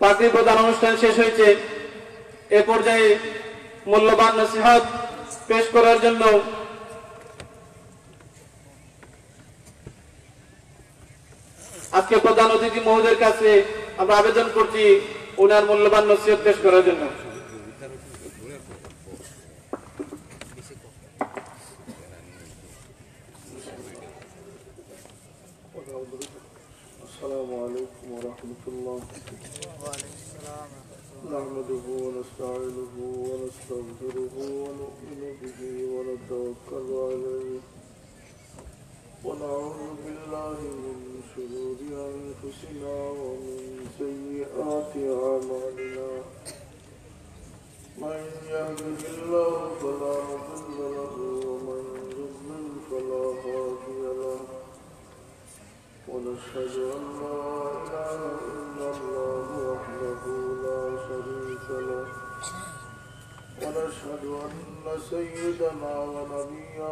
পাগড়ি প্রদান অনুষ্ঠান শেষ হয়েছে। এ পর্যায়ে মূল্যবান নসিহত পেশ করার জন্য আজকে প্রধান অতিথি মহোদয়ের কাছে আমরা আবেদন করছি ওনার মূল্যবান নসিহত পেশ করার জন্য। আসসালামু আলাইকুম ওয়া রাহমাতুল্লাহ। نحمده ونستعينه ونستغفره ونؤمن به ونتوكل عليه ونعوذ بالله من شرور أنفسنا ومن سيئات أعمالنا. من يهده الله فلا مضل له ومن يضلل فلا هادي له. ونشهد أن لا إله إلا الله وحده لا شريك له. ونشهد أن سيدنا ونبينا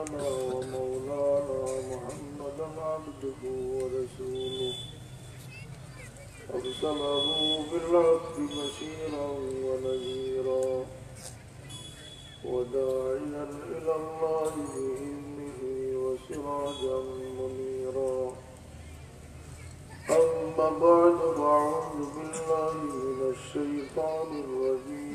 ومولانا محمدا عبده ورسوله أرسله بالحق بشيرا وداعيا إلى الله بإذنه وسراجا منيرا أما بعد فأعوذ بالله من الشيطان الرجيم